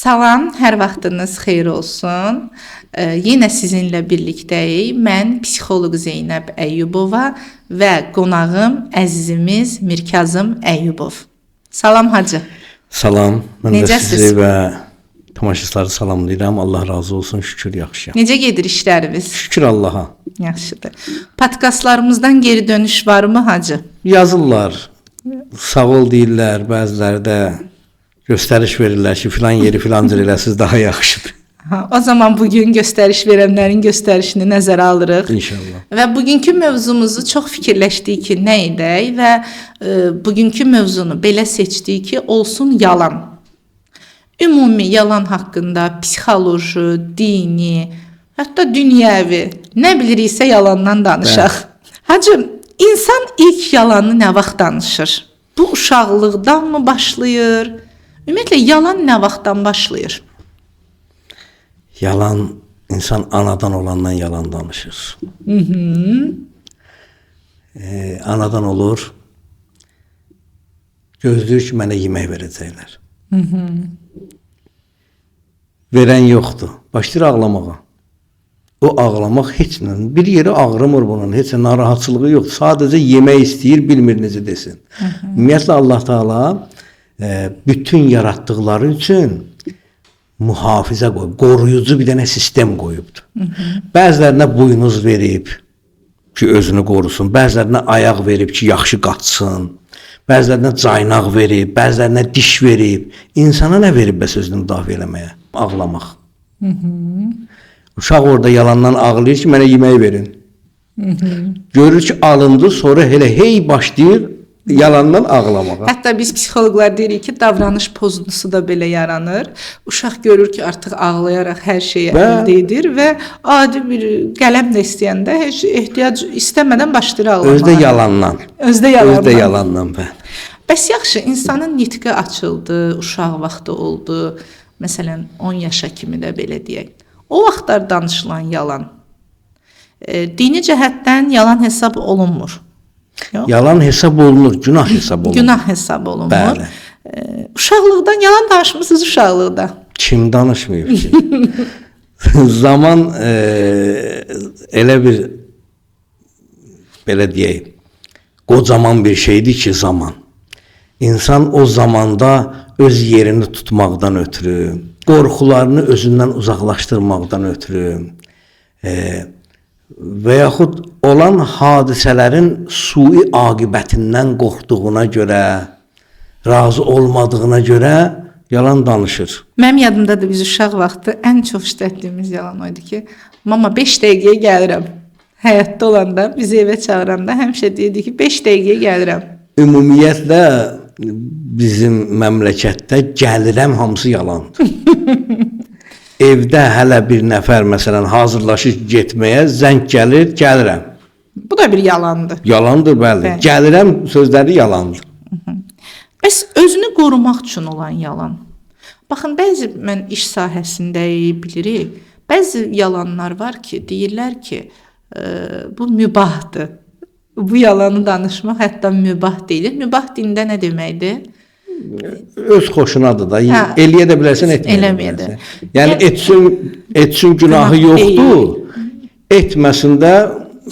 Salam, hər vaxtınız xeyir olsun. Yenə sizinlə birlikdəyik. Mən psixoloq Zeynəb Əyyubova və qonağım əzizimiz Mirkazım Əyyubov. Salam hacı. Salam, mən də Necəsiz? sizi və tamaşaçıları salamlayıram. Allah razı olsun, şükür yaxşıyam. Necə gedir işləriniz? Şükür Allaha. Yaxşıdır. Podkastlarımızdan geri dönüş varmı hacı? Yazırlar, sağ ol deyirlər, bəziləri də göstəriş verirlər ki, filan yeri filancır eləsiz daha yaxşıdır. O zaman bugün göstəriş verənlərin göstərişini nəzərə alırıq. İnşallah. Və bugünkü mövzumuzu çox fikirləşdik ki, nə edək və bugünkü mövzunu belə seçdik ki, olsun yalan. Ümumi yalan haqqında psixoloji, dini, hətta dünyəvi nə biliriksə yalandan danışaq. Hacım, insan ilk yalanı nə vaxt danışır? Bu uşaqlıqdan mı başlayır? Ümumiyyətlə yalan nə vaxtdan başlayır? Yalan, insan anadan olandan yalan danışır. Anadan olur, gözləyir ki, mənə yemək verəcəklər. Verən yoxdur, başlayır ağlamağa. O ağlamaq heç nə, bir yeri ağrımır bunun, heç nə narahatçılığı yoxdur. Sadəcə yemək istəyir, bilmir necə desin. Ümumiyyətlə Allah Taala bütün yaratdıqları üçün mühafizə qoyub, qoruyucu bir dənə sistem qoyubdur. Bəzilərinə buynuz verib ki, özünü qorusun, bəzilərinə ayaq verib ki, yaxşı qaçsın, bəzilərinə caynaq verib, bəzilərinə diş verib. İnsana nə verib bəs özünü müdafiə eləməyə? Ağlamaq. Uşaq orada yalandan ağlayır ki, mənə yemək verin. Görür ki, alındı, sonra elə hey başlayır yalandan ağlamağa. Hətta biz psixoloqlar deyirik ki, davranış pozuntusu da belə yaranır. Uşaq görür ki, artıq ağlayaraq hər şeyi əldə edir və adi bir qələm də istəyəndə heç ehtiyac istəmədən başlayır ağlamağa. Özdə yalandan. Özdə yalandan. Bəs yaxşı, insanın nitqi açıldı, uşaq vaxtı oldu. Məsələn, 10 yaşa kimi də belə deyək. O vaxtlar danışılan yalan dini cəhətdən yalan hesab olunmur. Yox. Yalan hesab olunur, günah hesab olunur. Günah hesab olunmur. Bəli. Uşaqlıqdan yalan danışmısınız uşaqlıqda? Kim danışmıyor ki? Zaman elə bir belə deyək, qocaman bir şeydir ki, zaman. İnsan o zamanda öz yerini tutmaqdan ötürü, qorxularını özündən uzaqlaşdırmaqdan ötürü və yaxud olan hadisələrin sui aqibətindən qorxduğuna görə, razı olmadığına görə yalan danışır. Mənim yadımdadır, biz uşaq vaxtı ən çox işlətdiyimiz yalan oydu ki, mama 5 dəqiqəyə gəlirəm. Həyatda olanda, bizi evə çağıranda həmişə deyirdi ki, 5 dəqiqəyə gəlirəm. Ümumiyyətlə bizim məmləkətdə gəlirəm hamısı yalandır. Evdə hələ bir nəfər məsələn hazırlaşır getməyə, zəng gəlir, gəlirəm. Bu da bir yalandır. Yalandır, bəli. Gəlirəm sözləri yalandır. Bəs özünü qorumaq üçün olan yalan. Baxın, bəzi mən iş sahəsindəyik, bilirik. Bəzi yalanlar var ki, deyirlər ki, bu mübahdır. Bu yalanı danışmaq hətta mübah deyilir. Mübah dində nə deməkdir? Öz xoşunadır da. Eləyə də bilərsən, etməyə də. Yəni etsin günahı yoxdur. Etməsində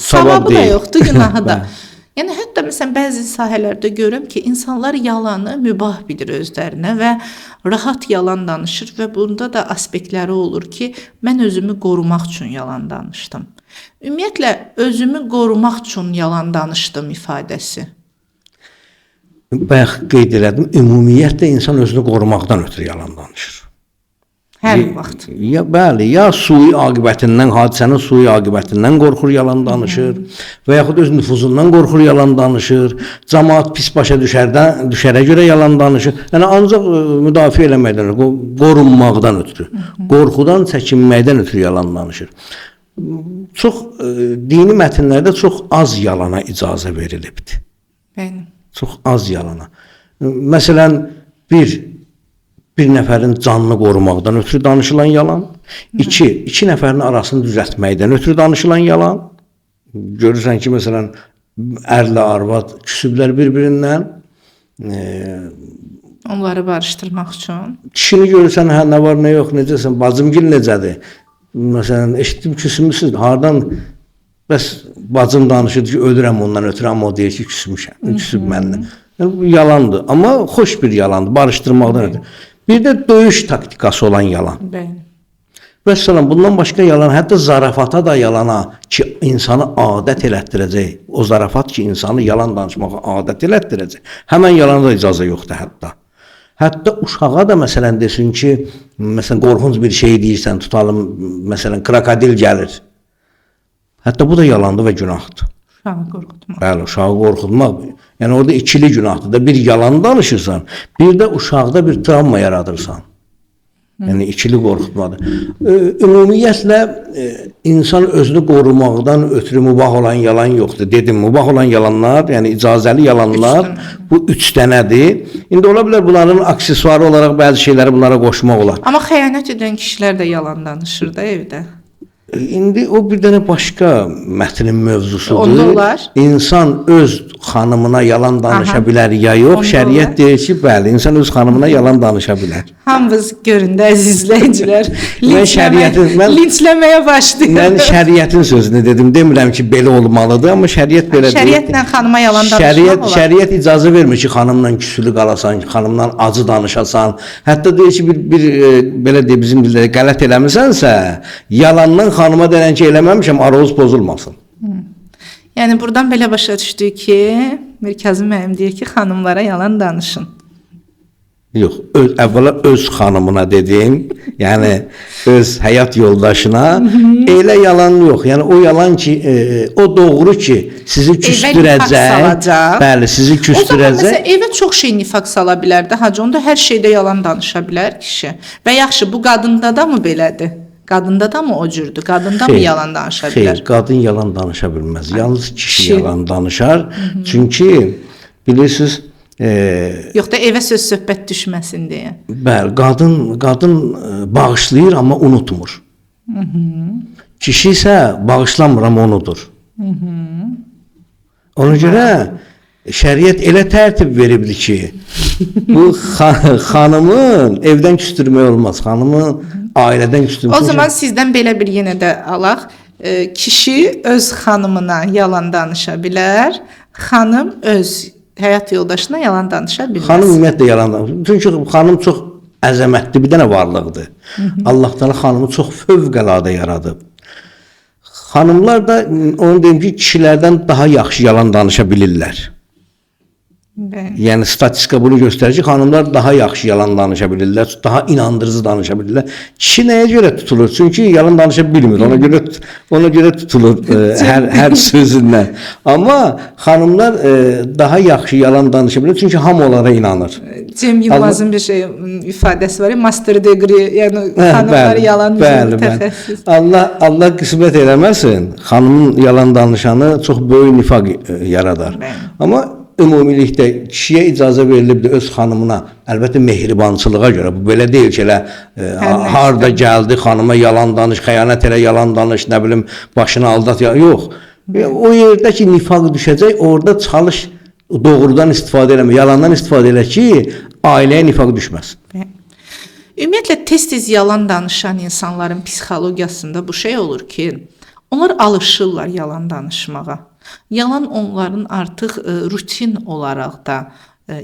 savab deyil. Da yoxdur, günahı da. Yəni hətta məsələn bəzi sahələrdə görürəm ki, insanlar yalanı mübah bilir özlərinə və rahat yalan danışır və bunda da aspektləri olur ki, mən özümü qorumaq üçün yalan danışdım. Ümumiyyətlə özümü qorumaq üçün yalan danışdım ifadəsi. Bayaq qeyd elədim, ümumiyyətlə insan özünü qorumaqdan ötürü yalan danışır. Hər vaxt. Ya bəli, ya sui aqibətindən, hadisənin sui aqibətindən qorxur, yalan danışır və yaxud öz nüfuzundan qorxur, yalan danışır. Cəmaət pis başa düşərə görə yalan danışır. Yəni ancaq müdafiə eləməkdən, qorunmaqdan ötürü, qorxudan, çəkinməkdən ötürü yalan danışır. Çox dini mətnlərdə çox az yalana icazə verilibdir. Bəli. Çox az yalana. Məsələn, bir nəfərin canını qorumaqdan ötürü danışılan yalan, iki nəfərin arasını düzəltməkdən ötürü danışılan yalan. Görürsən ki, məsələn, ərlə arvad küsüblər bir-birindən, Onları barışdırmaq üçün. Kişini görürsən, hə nə var, nə yox, necəsən, bacımgil necədir? Məsələn, eşitdim küsmüsüz, hardan bəs bacım danışır ki, ölürəm ondan ötürü, amma o deyir ki, küsmüşəm, küsüb məndən. Yəni, bu yalandır, amma xoş bir yalandır, barışdırmaqdan ötürü. Bir də döyüş taktikası olan yalan. Bəli. Vəssalam, bundan başqa yalan, hətta zarafata da yalana ki, insanı adət elətdirəcək. O zarafat ki, insanı yalan danışmağa adət elətdirəcək. Həmən yalana da icazə yoxdur hətta. Hətta uşağa da məsələn desin ki, məsələn qorxunc bir şey deyirsən, tutalım, məsələn krokodil gəlir. Hətta bu da yalandır və günahdır. Uşağı qorxutmaq. Bəli, uşağı qorxutmaq. Yəni orada ikili günahdır da. Bir yalan danışırsan, bir də uşaqda bir travma yaradırsan. Yəni ikili qorxutmadır. Ümumiyyətlə insan özünü qorumaqdan ötürü mübah olan yalan yoxdur. Dedim, mübah olan yalanlar, yəni icazəli yalanlar bu 3 dənədir. İndi ola bilər bunların aksesuarı olaraq bəzi şeyləri bunlara qoşmaq olar. Amma xəyanət edən kişilər də yalan danışır da evdə. İndi o bir dənə başqa mətnin mövzusudur. Onda olar. İnsan öz xanımına yalan danışa bilər ya yox. Onda Şəriət olar. deyir ki, bəli, insan öz xanımına yalan danışa bilər. Hamınız görün də əziz izləyicilər. Linçləməyə başlayır. Mən şəriətin sözünü dedim. Demirəm ki, belə olmalıdır, amma şəriət belə deyir. Şəriətlə xanıma yalan danışmaq olar. Şəriət icazə vermir ki, xanımla küsülü qalasan, xanımla acı danışasan. Hətta deyir ki, belə deyir, bizim dildə qələt eləmisənsə, yalandan xanıma deyən ki, eləməmişəm, aranız pozulmasın. Yəni buradan belə başa düşdük ki, Mirkazım müəllim deyir ki, xanımlara yalan danışın. Yox, əvvəla öz xanımına dedim, yəni öz həyat yoldaşına elə yalan yox. Yəni o yalan ki, o doğru ki, sizi küstürəcək. Bəli, sizi küstürəcək. O zaman məsələn evə çox şey nifaq sala bilər də, hacı, onda hər şeydə yalan danışa bilər kişi. Və yaxşı, bu qadında da mı belədir? Qadında da mı o cürdür? Qadında mı yalan danışa bilər? Xeyr, qadın yalan danışa bilməz. Yalnız kişi yalan danışar. Çünki bilirsiniz, yox da evə söz söhbət düşməsin deyə. Bəli, qadın bağışlayır, amma unutmur. Kişi isə bağışlamır, amma unudur. Ona görə şəriət elə tərtib veribdir ki, bu xanımın evdən küstürmək olmaz. Xanımın ailədən küstürmək. O zaman sizdən belə bir yenə də alaq. Kişi öz xanımına yalan danışa bilər, xanım öz həyat yoldaşına yalan danışa bilməz. Xanım ümumiyyətlə yalan danışır. Çünki xanım çox əzəmətli bir dənə varlıqdır. Allah Təala xanımı çox fövqəladə yaradıb. Xanımlar da onu deyim ki, kişilərdən daha yaxşı yalan danışa bilirlər. Yəni statistika bunu göstərir ki, xanımlar daha yaxşı yalan danışa bilirlər, daha inandırıcı danışa bilirlər. Kişi nəyə görə tutulur? Çünki yalan danışa bilmir. Ona görə tutulur hər sözündən. Amma xanımlar daha yaxşı yalan danışa bilir, çünki hamı onlara inanır. Cem Yılmazın bir şey ifadəsi var, master degree, yəni xanımlar yalan mütəxəssis. Allah qismət eləməsin. Xanımın yalan danışanı çox böyük nifaq yaradar. Amma ümumilikdə kişiyə icazə verilibdir öz xanımına, əlbəttə mehribançılığa görə, bu belə deyil ki, elə harda gəldi xanıma yalan danış, xəyanət elə yalan danış, nə bilim başını aldat, yox. O yerdə ki, nifaq düşəcək, orada çalış, doğrudan istifadə eləmə, yalandan istifadə elə ki, ailəyə nifaq düşməsin. Ümumiyyətlə, tez-tez yalan danışan insanların psixologiyasında bu şey olur ki, onlar alışırlar yalan danışmağa. Yalan onların artıq rutin olaraq da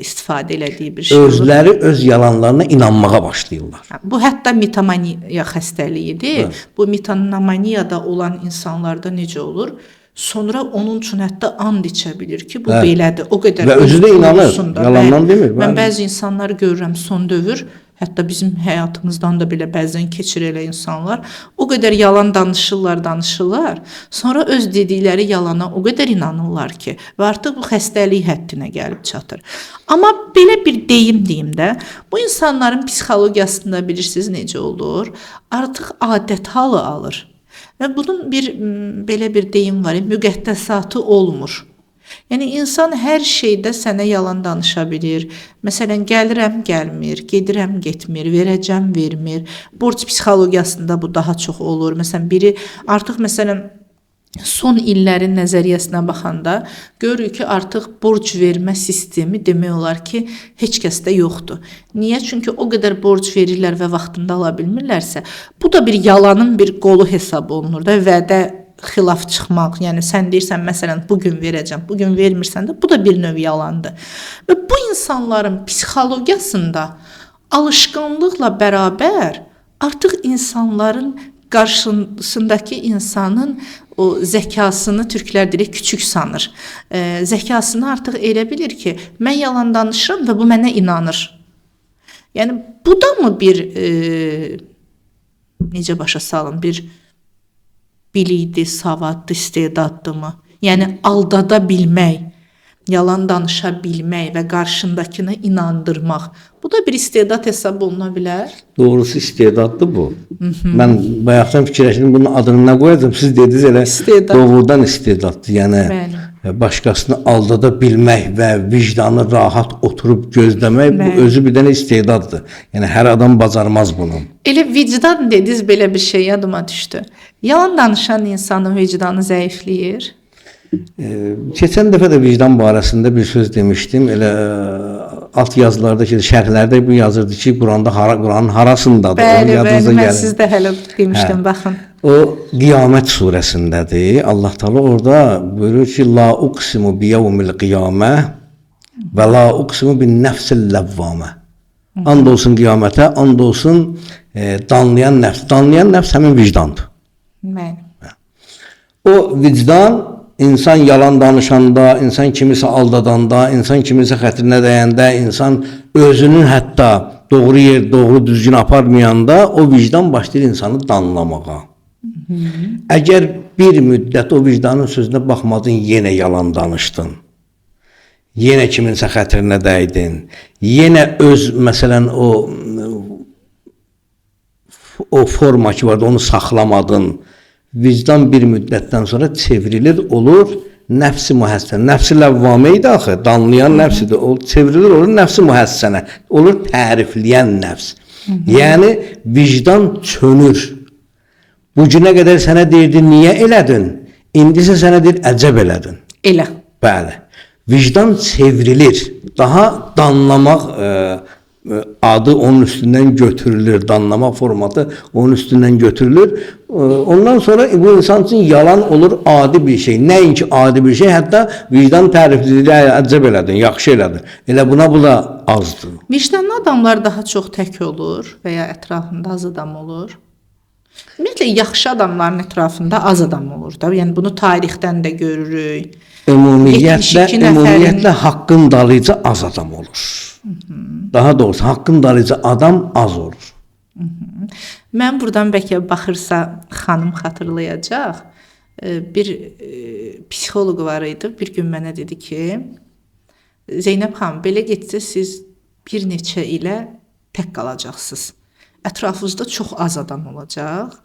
istifadə elədiyi bir şey olur. Özləri öz yalanlarına inanmağa başlayırlar. Bu hətta mitomaniya xəstəliyidir. Bu mitomaniyada olan insanlarda necə olur? Sonra onun üçün hətta and içə bilir ki, bu belədir. O qədər və özü də inanır. Yalandan demir. Mən bəzi insanları görürəm son dövr, hətta bizim həyatımızdan da belə bəzən keçir elə insanlar, o qədər yalan danışırlar, sonra öz dedikləri yalana o qədər inanırlar ki, və artıq bu xəstəlik həddinə gəlib çatır. Amma belə bir deyim də, bu insanların psixologiyasında bilirsiniz necə olur? Artıq adət halı alır. Və bunun belə bir deyim var, müqəddəsatı olmur. Yəni insan hər şeydə sənə yalan danışa bilir. Məsələn, gəlirəm, gəlmir, gedirəm, getmir, verəcəm, vermir. Borc psixologiyasında bu daha çox olur. Məsələn, biri artıq məsələn son illərin nəzəriyyəsinə baxanda görürük ki, artıq borc vermə sistemi demək olar ki, heç kəsdə yoxdur. Niyə? Çünki o qədər borc verirlər və vaxtında ala bilmirlərsə, bu da bir yalanın bir qolu hesab olunur da, vədə xilaf çıxmaq. Yəni sən deyirsən məsələn bu gün verəcəm, bu gün vermirsən də, bu da bir növ yalandır. Və bu insanların psixologiyasında alışqanlıqla bərabər artıq insanların qarşısındakı insanın o zəkasını türklər deyir küçük sanır. Zəkasını artıq elə bilir ki, mən yalan danışıram və bu mənə inanır. Yəni bu da mı bir necə başa salım, bir bilikdir, savaddır, istedaddır mı? Yəni aldada bilmək, yalan danışa bilmək və qarşındakını inandırmaq. Bu da bir istedad hesab oluna bilər. Doğrusu istedaddır bu. Mən bayaqdan fikirləşdim bunun adını nə qoyacağam? Siz dediniz elə İstedad. doğrudan istedaddır. Yəni Bəli. başqasını aldada bilmək və vicdanı rahat oturub gözləmək bu Bəli. özü bir dənə istedaddır. Yəni hər adam bacarmaz bunu. Elə vicdan dediniz, belə bir şey yadıma düşdü. Yalan danışan insanın vicdanı zəifləyir. Keçən dəfə də vicdan barəsində bir söz demişdim. Elə alt yazılarda, şərhlərdə bu yazırdı ki, Quranın harasındadır? Bəli, Yadınıza bəli, mən gəlir. sizdə hələ demişdim, baxın. O Qiyamət surəsindədir. Allah Taala orada buyurur ki, la uqsimu bi yevmil qiyamə və la uqsimu bin nəfsil ləvvamə. And olsun qiyamətə, and olsun danlayan nəfs. Danlayan nəfs həmin vicdandır. Bəli. O vicdan insan yalan danışanda, insan kimisə aldadanda, insan kimisə xətrinə dəyəndə, insan özünün hətta doğru yer, doğru düzgün aparmayanda o vicdan başlayır insanı danlamağa. Əgər bir müddət o vicdanın sözünə baxmadın, yenə yalan danışdın. Yenə kiminsə xətrinə dəydin. Yenə öz məsələn o forma ki vardı, onu saxlamadın. Vicdan bir müddətdən sonra çevrilir, olur nəfsi mühəssənə. Nəfsi ləvvamə idi axı, danlayan nəfsidir. O çevrilir, olur nəfsi mühəssənə. Olur tərifləyən nəfs. Yəni vicdan çönür. Bu günə qədər sənə deyirdi, niyə elədin? İndisə sənə deyir, əcəb elədin. Elə. Bəli. Vicdan çevrilir. Daha danlamaq adı onun üstündən götürülür, danlama formatı onun üstündən götürülür. Ondan sonra bu insan üçün yalan olur adi bir şey. Nəinki adi bir şey, hətta vicdan tərifləyir, əcəb elədin, yaxşı elədin. Elə buna bu da azdır. Vicdanlı adamlar daha çox tək olur və ya ətrafında az adam olur. Ümumiyyətlə yaxşı adamların ətrafında az adam olur da. Yəni bunu tarixdən də görürük. Ümumiyyətlə haqqın dalıcı az adam olur. Daha doğrusu haqqın dalıcı adam az olur. Mən buradan bəlkə baxırsa xanım xatırlayacaq. Bir psixoloq var idi. Bir gün mənə dedi ki, Zeynəb xanım, belə getsə siz bir neçə ilə tək qalacaqsınız. Ətrafınızda çox az adam olacaq.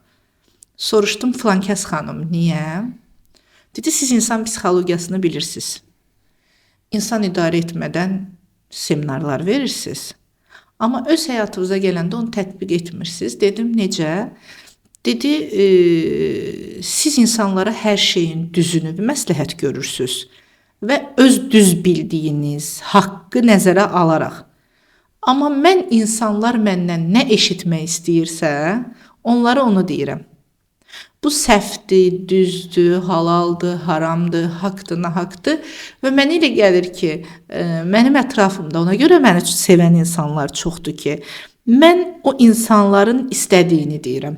Soruşdum filankəs xanım, niyə? Dedi, siz insan psixologiyasını bilirsiniz. İnsan idarə etmədən seminarlar verirsiniz. Amma öz həyatınıza gələndə onu tətbiq etmirsiniz. Dedim, necə? Dedi, siz insanlara hər şeyin düzünü bir məsləhət görürsünüz və öz düz bildiyiniz haqqı nəzərə alaraq. Amma mən insanlar məndən nə eşitmək istəyirsə, onlara onu deyirəm. Bu səhvdir, düzdür, halaldır, haramdır, haqdır, nahaqdır və mənə elə gəlir ki, mənim ətrafımda ona görə məni sevən insanlar çoxdur ki, mən o insanların istədiyini deyirəm.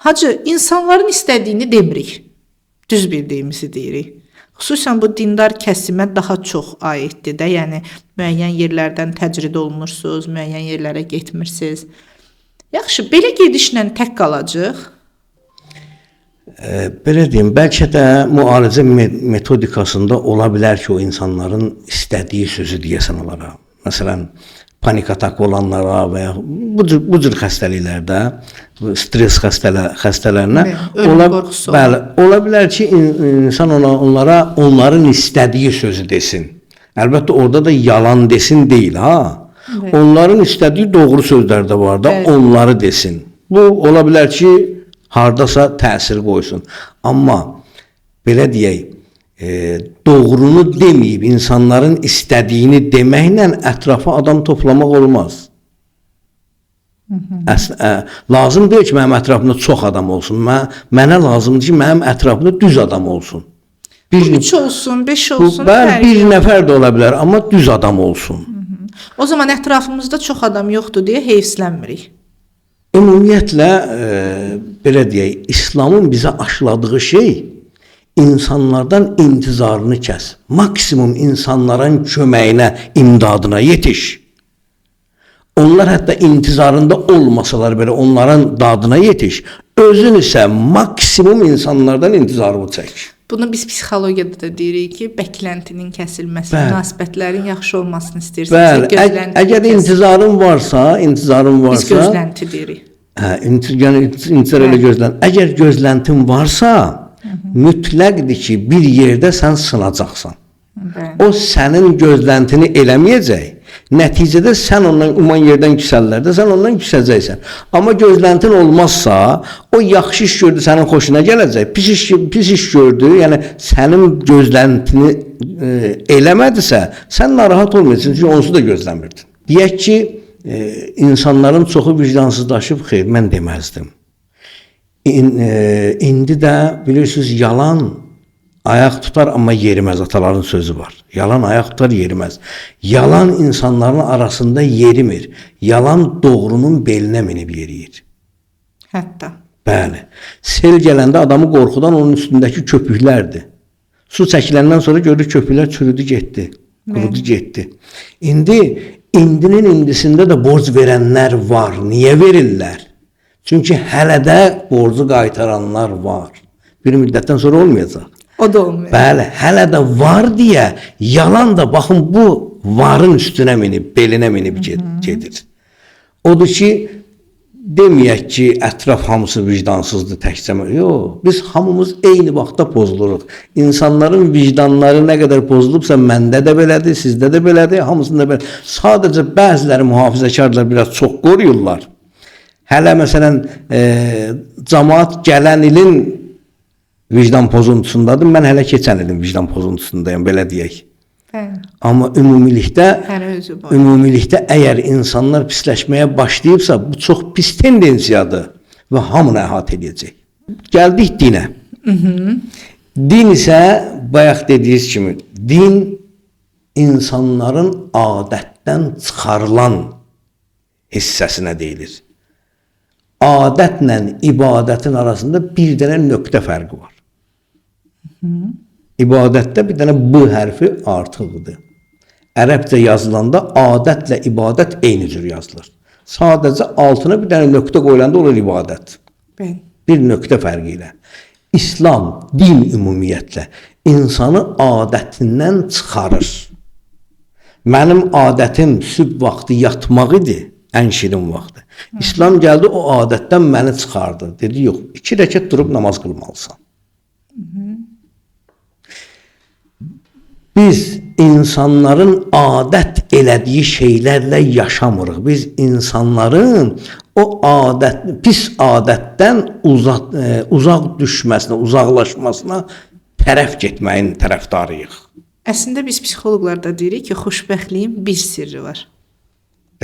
Hacı, insanların istədiyini demirik, düz bildiyimizi deyirik. Xüsusən bu dindar kəsimə daha çox aiddir də, yəni müəyyən yerlərdən təcrid olunursunuz, müəyyən yerlərə getmirsiniz. Yaxşı, belə gedişlə tək qalacaq. Belə deyim, bəlkə də müalicə metodikasında ola bilər ki, o insanların istədiyi sözü deyəsən onlara. Məsələn, panik atak olanlara və ya bu cür xəstəliklərdə, stres xəstələrinə ola bilər ki, insan onlara onların istədiyi sözü desin. Əlbəttə orada da yalan desin deyil, ha. Onların istədiyi doğru sözlər də var da, onları desin. Bu ola bilər ki, hardasa təsir qoysun. Amma belə deyək, doğrunu deməyib insanların istədiyini deməklə ətrafa adam toplamaq olmaz. Lazım deyil ki, mənim ətrafımda çox adam olsun. Mənə lazımdır ki, mənim ətrafımda düz adam olsun. 3 olsun, 5 olsun. Bir nəfər də ola bilər, amma düz adam olsun. O zaman ətrafımızda çox adam yoxdur deyə heyfslənmirik. Ümumiyyətlə, belə deyək, İslamın bizə aşıladığı şey, insanlardan intizarını kəs. Maksimum insanların köməyinə, imdadına yetiş. Onlar hətta intizarında olmasalar belə onların dadına yetiş. Özün isə maksimum insanlardan intizarını çək. Bunu biz psixologiyada da deyirik ki, bəklentinin kəsilməsi, münasibətlərin yaxşı olmasını istəyirsinizsə, gözlənti. Əgər intizarın varsa, biz gözlənti deyirik. Yəni intizar elə gözlən. Əgər gözləntin varsa, mütləqdir ki, bir yerdə sən sınacaqsan. O sənin gözləntini eləməyəcək. Nəticədə sən ondan uman yerdən küsəllərdə, sən ondan küsəcəksən. Amma gözləntin olmazsa, o yaxşı iş gördü, sənin xoşuna gələcək. Pis iş gördü, yəni sənin gözləntini eləmədisə, sən narahat olmayacaqsın, çünki onsuz da gözləmirdin. Deyək ki, insanların çoxu vicdansızlaşıb, xeyr, mən deməzdim. İndi də bilirsiniz, yalan ayaq tutar, amma yeriməz, ataların sözü var. Yalan ayaq tutar, yeriməz. Yalan insanların arasında yerimir. Yalan doğrunun belinə minib yeriyir. Hətta. Bəli. Sel gələndə adamı qorxudan onun üstündəki köpüklərdir. Su çəkiləndən sonra görür köpüklər çürüdü, getdi. Qurudu, getdi. İndinin indisində də borc verənlər var. Niyə verirlər? Çünki hələ də borcu qaytaranlar var. Bir müddətdən sonra olmayacaq. O da olmuyor. Bəli, hələ də var deyə yalan da baxın bu varın üstünə minib, belinə minib gedir. Odur ki, deməyək ki, ətraf hamısı vicdansızdır, təkcə. Yox, biz hamımız eyni vaxtda pozuluruq. İnsanların vicdanları nə qədər pozulubsa, məndə də belədir, sizdə də belədir, hamısında belədir. Sadəcə bəziləri mühafizəkarlar biraz çox qoruyurlar. Hələ məsələn, cəmaat gələn ilin vicdan pozuntusundadır. Mən hələ keçən ilin vicdan pozuntusundayım, belə deyək. Amma ümumilikdə əgər insanlar pisləşməyə başlayıbsa, bu çox pis tendensiyadır və hamını əhatə edəcək. Gəldik dinə. Din isə, bayaq dediyiniz kimi, din insanların adətdən çıxarılan hissəsinə deyilir. Adətlə ibadətin arasında bir dənə nöqtə fərqi var. İbadətdə bir dənə B hərfi artıqdır. Ərəbcə yazılanda adətlə ibadət eyni cür yazılır. Sadəcə altına bir dənə nöqtə qoyulanda olur ibadət. Bir nöqtə fərqi ilə. İslam, din ümumiyyətlə insanı adətindən çıxarır. Mənim adətim sübh vaxtı yatmaq idi, ən şirin vaxtı. İslam gəldi, o adətdən məni çıxardı. Dedi, yox, 2 rəkət durub namaz qılmalısan. Biz insanların adət elədiyi şeylərlə yaşamırıq. Biz insanların o pis adətdən uzaq düşməsinə, uzaqlaşmasına tərəf getməyin tərəfdarıyıq. Əslində biz psixoloqlarda deyirik ki, xoşbəxtliyin bir sirri var.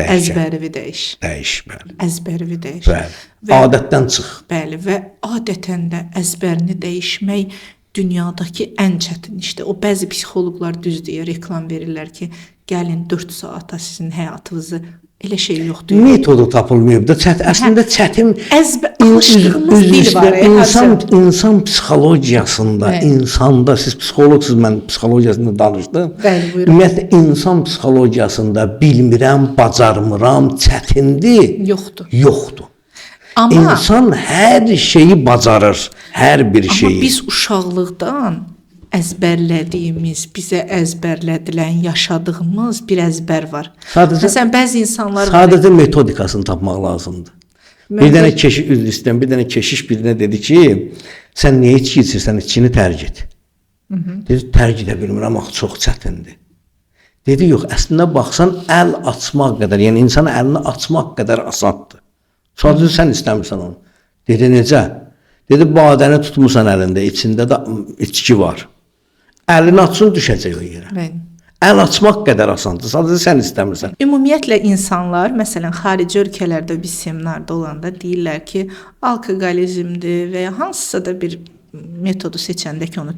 Əzbərivi dəyiş. Dəyiş, bəli. Əzbərivi dəyiş. Bəli. Adətdən çıx. Bəli, və adətən də əzbərini dəyişmək dünyadakı ən çətin işdir. O bəzi psixoloqlar düz deyir, reklam verirlər ki, gəlin 4 saata sizin həyatınızı elə şey yoxdur. Metodu tapılmayıb da əslində çətin alışdığımız dil var. İnsan psixologiyasında, insanda, siz psixologsunuz, mən psixologiyasında danışdım. Bəli, buyurun. Ümumiyyətlə, insan psixologiyasında bilmirəm, bacarmıram, çətindir. Yoxdur. Amma insan hər şeyi bacarır, hər bir şeyi. Amma biz uşaqlıqdan əzbərlədiyimiz, bizə əzbərlədilən, yaşadığımız bir əzbər var. Məsələn, bəzi insanlar... Sadəcə metodikasını tapmaq lazımdır. Bir dənə keşiş birinə dedi ki, sən niyə içki içirsən, içkini tərk et. Dedi, tərk edə bilmirəm, axı çox çətindir. Dedi, yox, əslində baxsan, əl açmaq qədər, yəni insanın əlini açmaq qədər asandır. Sadəcə sən istəmirsən onu. Dedi, necə? Dedi, badəni tutmusan əlində, içində də içki var. Əlini açsın, düşəcək o yerə. Bəli. Əl açmaq qədər asandır, sadəcə sən istəmirsən. Ümumiyyətlə insanlar, məsələn, xarici ölkələrdə biz seminarda olanda deyirlər ki, alkoqolizmdir və ya hansısa da bir metodu seçəndə ki, onu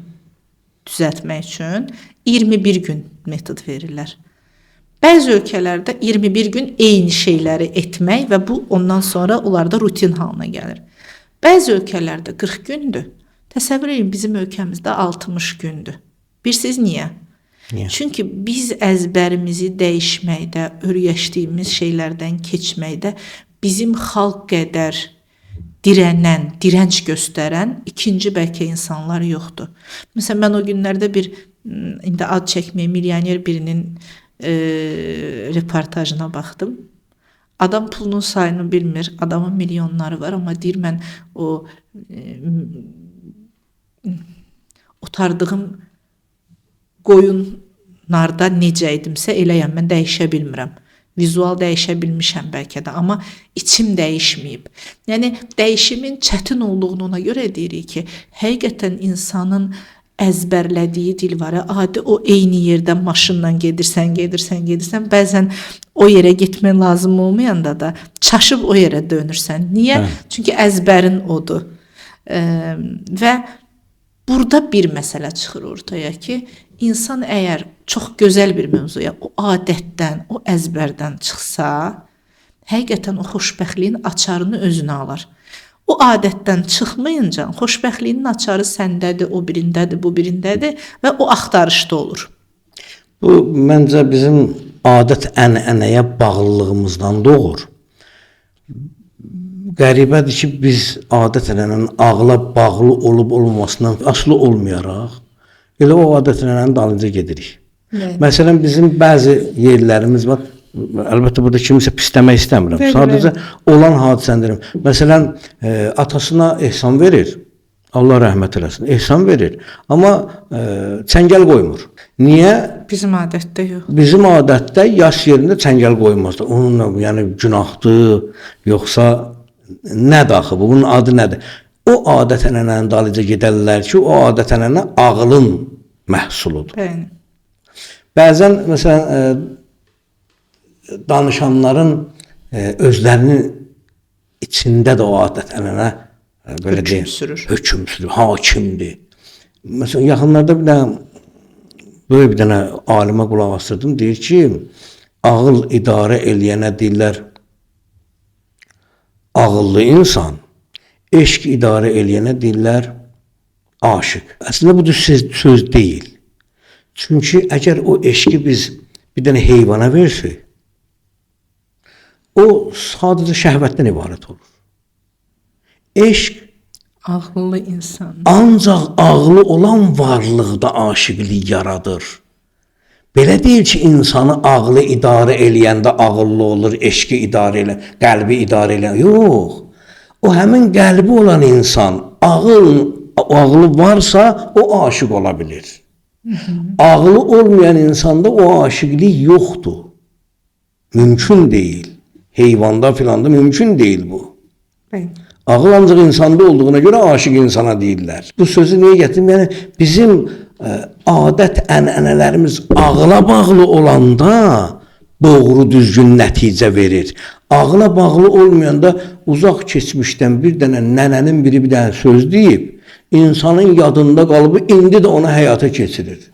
düzəltmək üçün 21 gün metod verirlər. Bəzi ölkələrdə 21 gün eyni şeyləri etmək və bu ondan sonra onlarda rutin halına gəlir. Bəzi ölkələrdə 40 gündür. Təsəvvür edin, bizim ölkəmizdə 60 gündür. Bilirsiniz niyə? Niyə? Çünki biz əzbərimizi dəyişməkdə, öyrəşdiyimiz şeylərdən keçməkdə bizim xalq qədər dirənən, direnç göstərən ikinci bəlkə insanlar yoxdur. Məsələn, mən o günlərdə bir, indi ad çəkməyə, milyoner birinin reportajına baxdım. Adam pulunun sayını bilmir, adamın milyonları var, amma deyir mən o otardığım qoyunlarda necə idimsə eləyəm, mən dəyişə bilmirəm. Vizual dəyişə bilmişəm bəlkə də, amma içim dəyişməyib. Yəni dəyişimin çətin olduğunu ona görə deyirik ki, həqiqətən insanın əzbərlədiyi dil var. Adi o eyni yerdən maşınla gedirsən, bəzən o yerə getmək lazım olmayanda da çaşıb o yerə dönürsən. Niyə? Çünki əzbərin odur. Və burada bir məsələ çıxır ortaya ki, insan əgər çox gözəl bir mövzuya o adətdən, o əzbərdən çıxsa, həqiqətən o xoşbəxtliyin açarını özünə alar. O adətdən çıxmayınca xoşbəxtliyin açarı səndədir, o birindədir, bu birindədir və o axtarışda olur. Bu məncə bizim adət ənənəyə bağlılığımızdan doğur. Qəribədir ki, biz adət ənənənin ağla bağlı olub olmamasından asılı olmayaraq elə o adət ənənənin dalınca gedirik. Məsələn, bizim bəzi yerlərimiz var. Əlbəttə burada kimisə pisləmək istəmirəm. Sadəcə olan hadisəni. Məsələn, atasına ehsan verir. Allah rəhmət eləsin. Ehsan verir. Amma çəngəl qoymur. Niyə? Bizim adətdə yox. Bizim adətdə yaş yerində çəngəl qoymazlar. Onunla yəni günahdır, yoxsa nədir axı bu? Bunun adı nədir? O adət ənənənin dalınca gedərlər ki, o adət ənənə ağlın məhsuludur. Bəli. Bəzən məsələn danışanların özlərinin içində də o adət-ənənə belə hökm sürür. Hökm sürür, hakimdir. Məsələn, yaxınlarda böyle bir dənə alimə qulaq asırdım, deyir ki, ağıl idarə eləyənə deyirlər ağıllı insan, eşq idarə eləyənə deyirlər aşık. Əslində bu söz deyil. Çünki əgər o eşqi biz bir dənə heyvana versək, o sadəcə şəhvətdən ibarət olur. Eşq ağıllı insan. Ancaq ağlı olan varlıqda aşiqlik yaradır. Belə deyil ki, insanı ağlı idarə eləyəndə ağıllı olur, eşqi idarə eləyən, qəlbi idarə eləyən. Yox. O həmin qəlbi olan insan, ağlı varsa o aşiq ola bilir. Ağlı olmayan insanda o aşiqlik yoxdur. Mümkün deyil. Heyvanda filanda mümkün deyil bu. Bəli. Ağıl ancaq insanda olduğuna görə aşiq insana deyirlər. Bu sözü niyə gətirim? Yəni bizim adət ənənələrimiz ağla bağlı olanda doğru düzgün nəticə verir. Ağla bağlı olmayanda uzaq keçmişdən bir dənə nənənin biri bir dənə söz deyib, insanın yadında qalıb indi də onu həyata keçirir.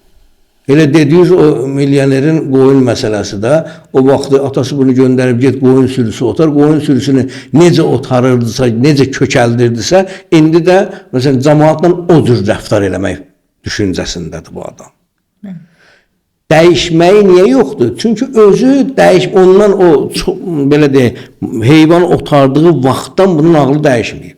Elə dediyiniz o milyonerin qoyun məsələsi də, o vaxtı atası bunu göndərib get qoyun sürüsü otar, qoyun sürüsünü necə otarırdısa, necə kökəldirdisə, indi də məsələn cəmaatla o cür rəftar eləmək düşüncəsindədir bu adam. Dəyişməyi niyə yoxdur? Çünki özü ondan o belə deyək, heyvan otardığı vaxtdan bunun ağlı dəyişməyib.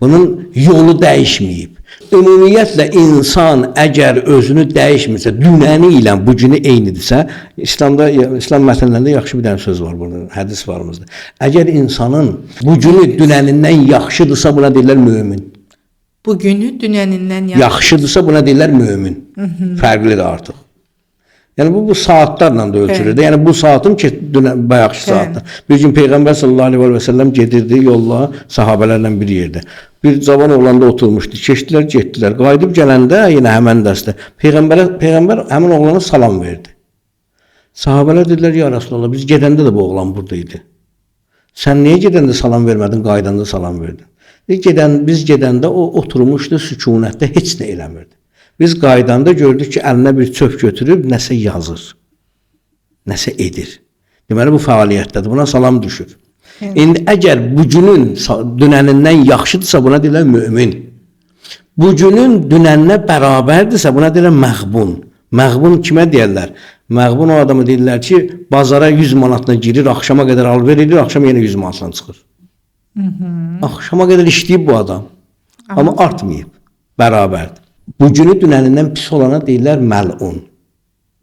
Bunun yolu dəyişməyib. Ümumiyyətlə insan əgər özünü dəyişmirsə, dünəni ilə bu günü eynidirsə, İslam mətnlərində yaxşı bir dənə söz var burada, hədis varımızdır. Əgər insanın bu günü dünənindən yaxşıdırsa buna deyirlər mömin. Bu günü dünənindən yaxşıdırsa buna deyirlər mömin. Fərqlidir artıq. Yəni bu saatlarla da ölçülür. Yəni bu saatım ki, bayaqki saatlar. Bir gün Peyğəmbər sallallahu əleyhi və səlləm gedirdi yolla sahabelərlə bir yerdə. Bir cavan oğlanda oturmuşdu. Keçdilər, getdilər. Qayıdıb gələndə yenə həmin dərsdə Peyğəmbər həmin oğlana salam verdi. Sahabelər dedilər: "Ya Rasulullah, biz gedəndə də bu oğlan burada idi. Sən niyə gedəndə salam vermədin, qaydanda salam verdin?" Biz gedəndə o oturmuşdu sükunətdə, heç nə eləmirdi. Biz qaydanda gördük ki, əlinə bir çöp götürüb nəsə yazır. Nəsə edir. Deməli bu fəaliyyətdədir. Buna salam düşür. İndi əgər bugünün dünənindən yaxşıdırsa buna deyirlər mömin. Bugünün dünəninə bərabərdirsə buna deyirlər məğbun. Məğbun kimə deyirlər? Məğbun o adamı deyirlər ki, bazara 100 manatla girir, axşama qədər alver edir, axşam yenə 100 manatla çıxır. Axşama qədər işləyib bu adam. Amma artmayıb. Bərabərdir. Bugünü dünənindən pis olana deyirlər məlun.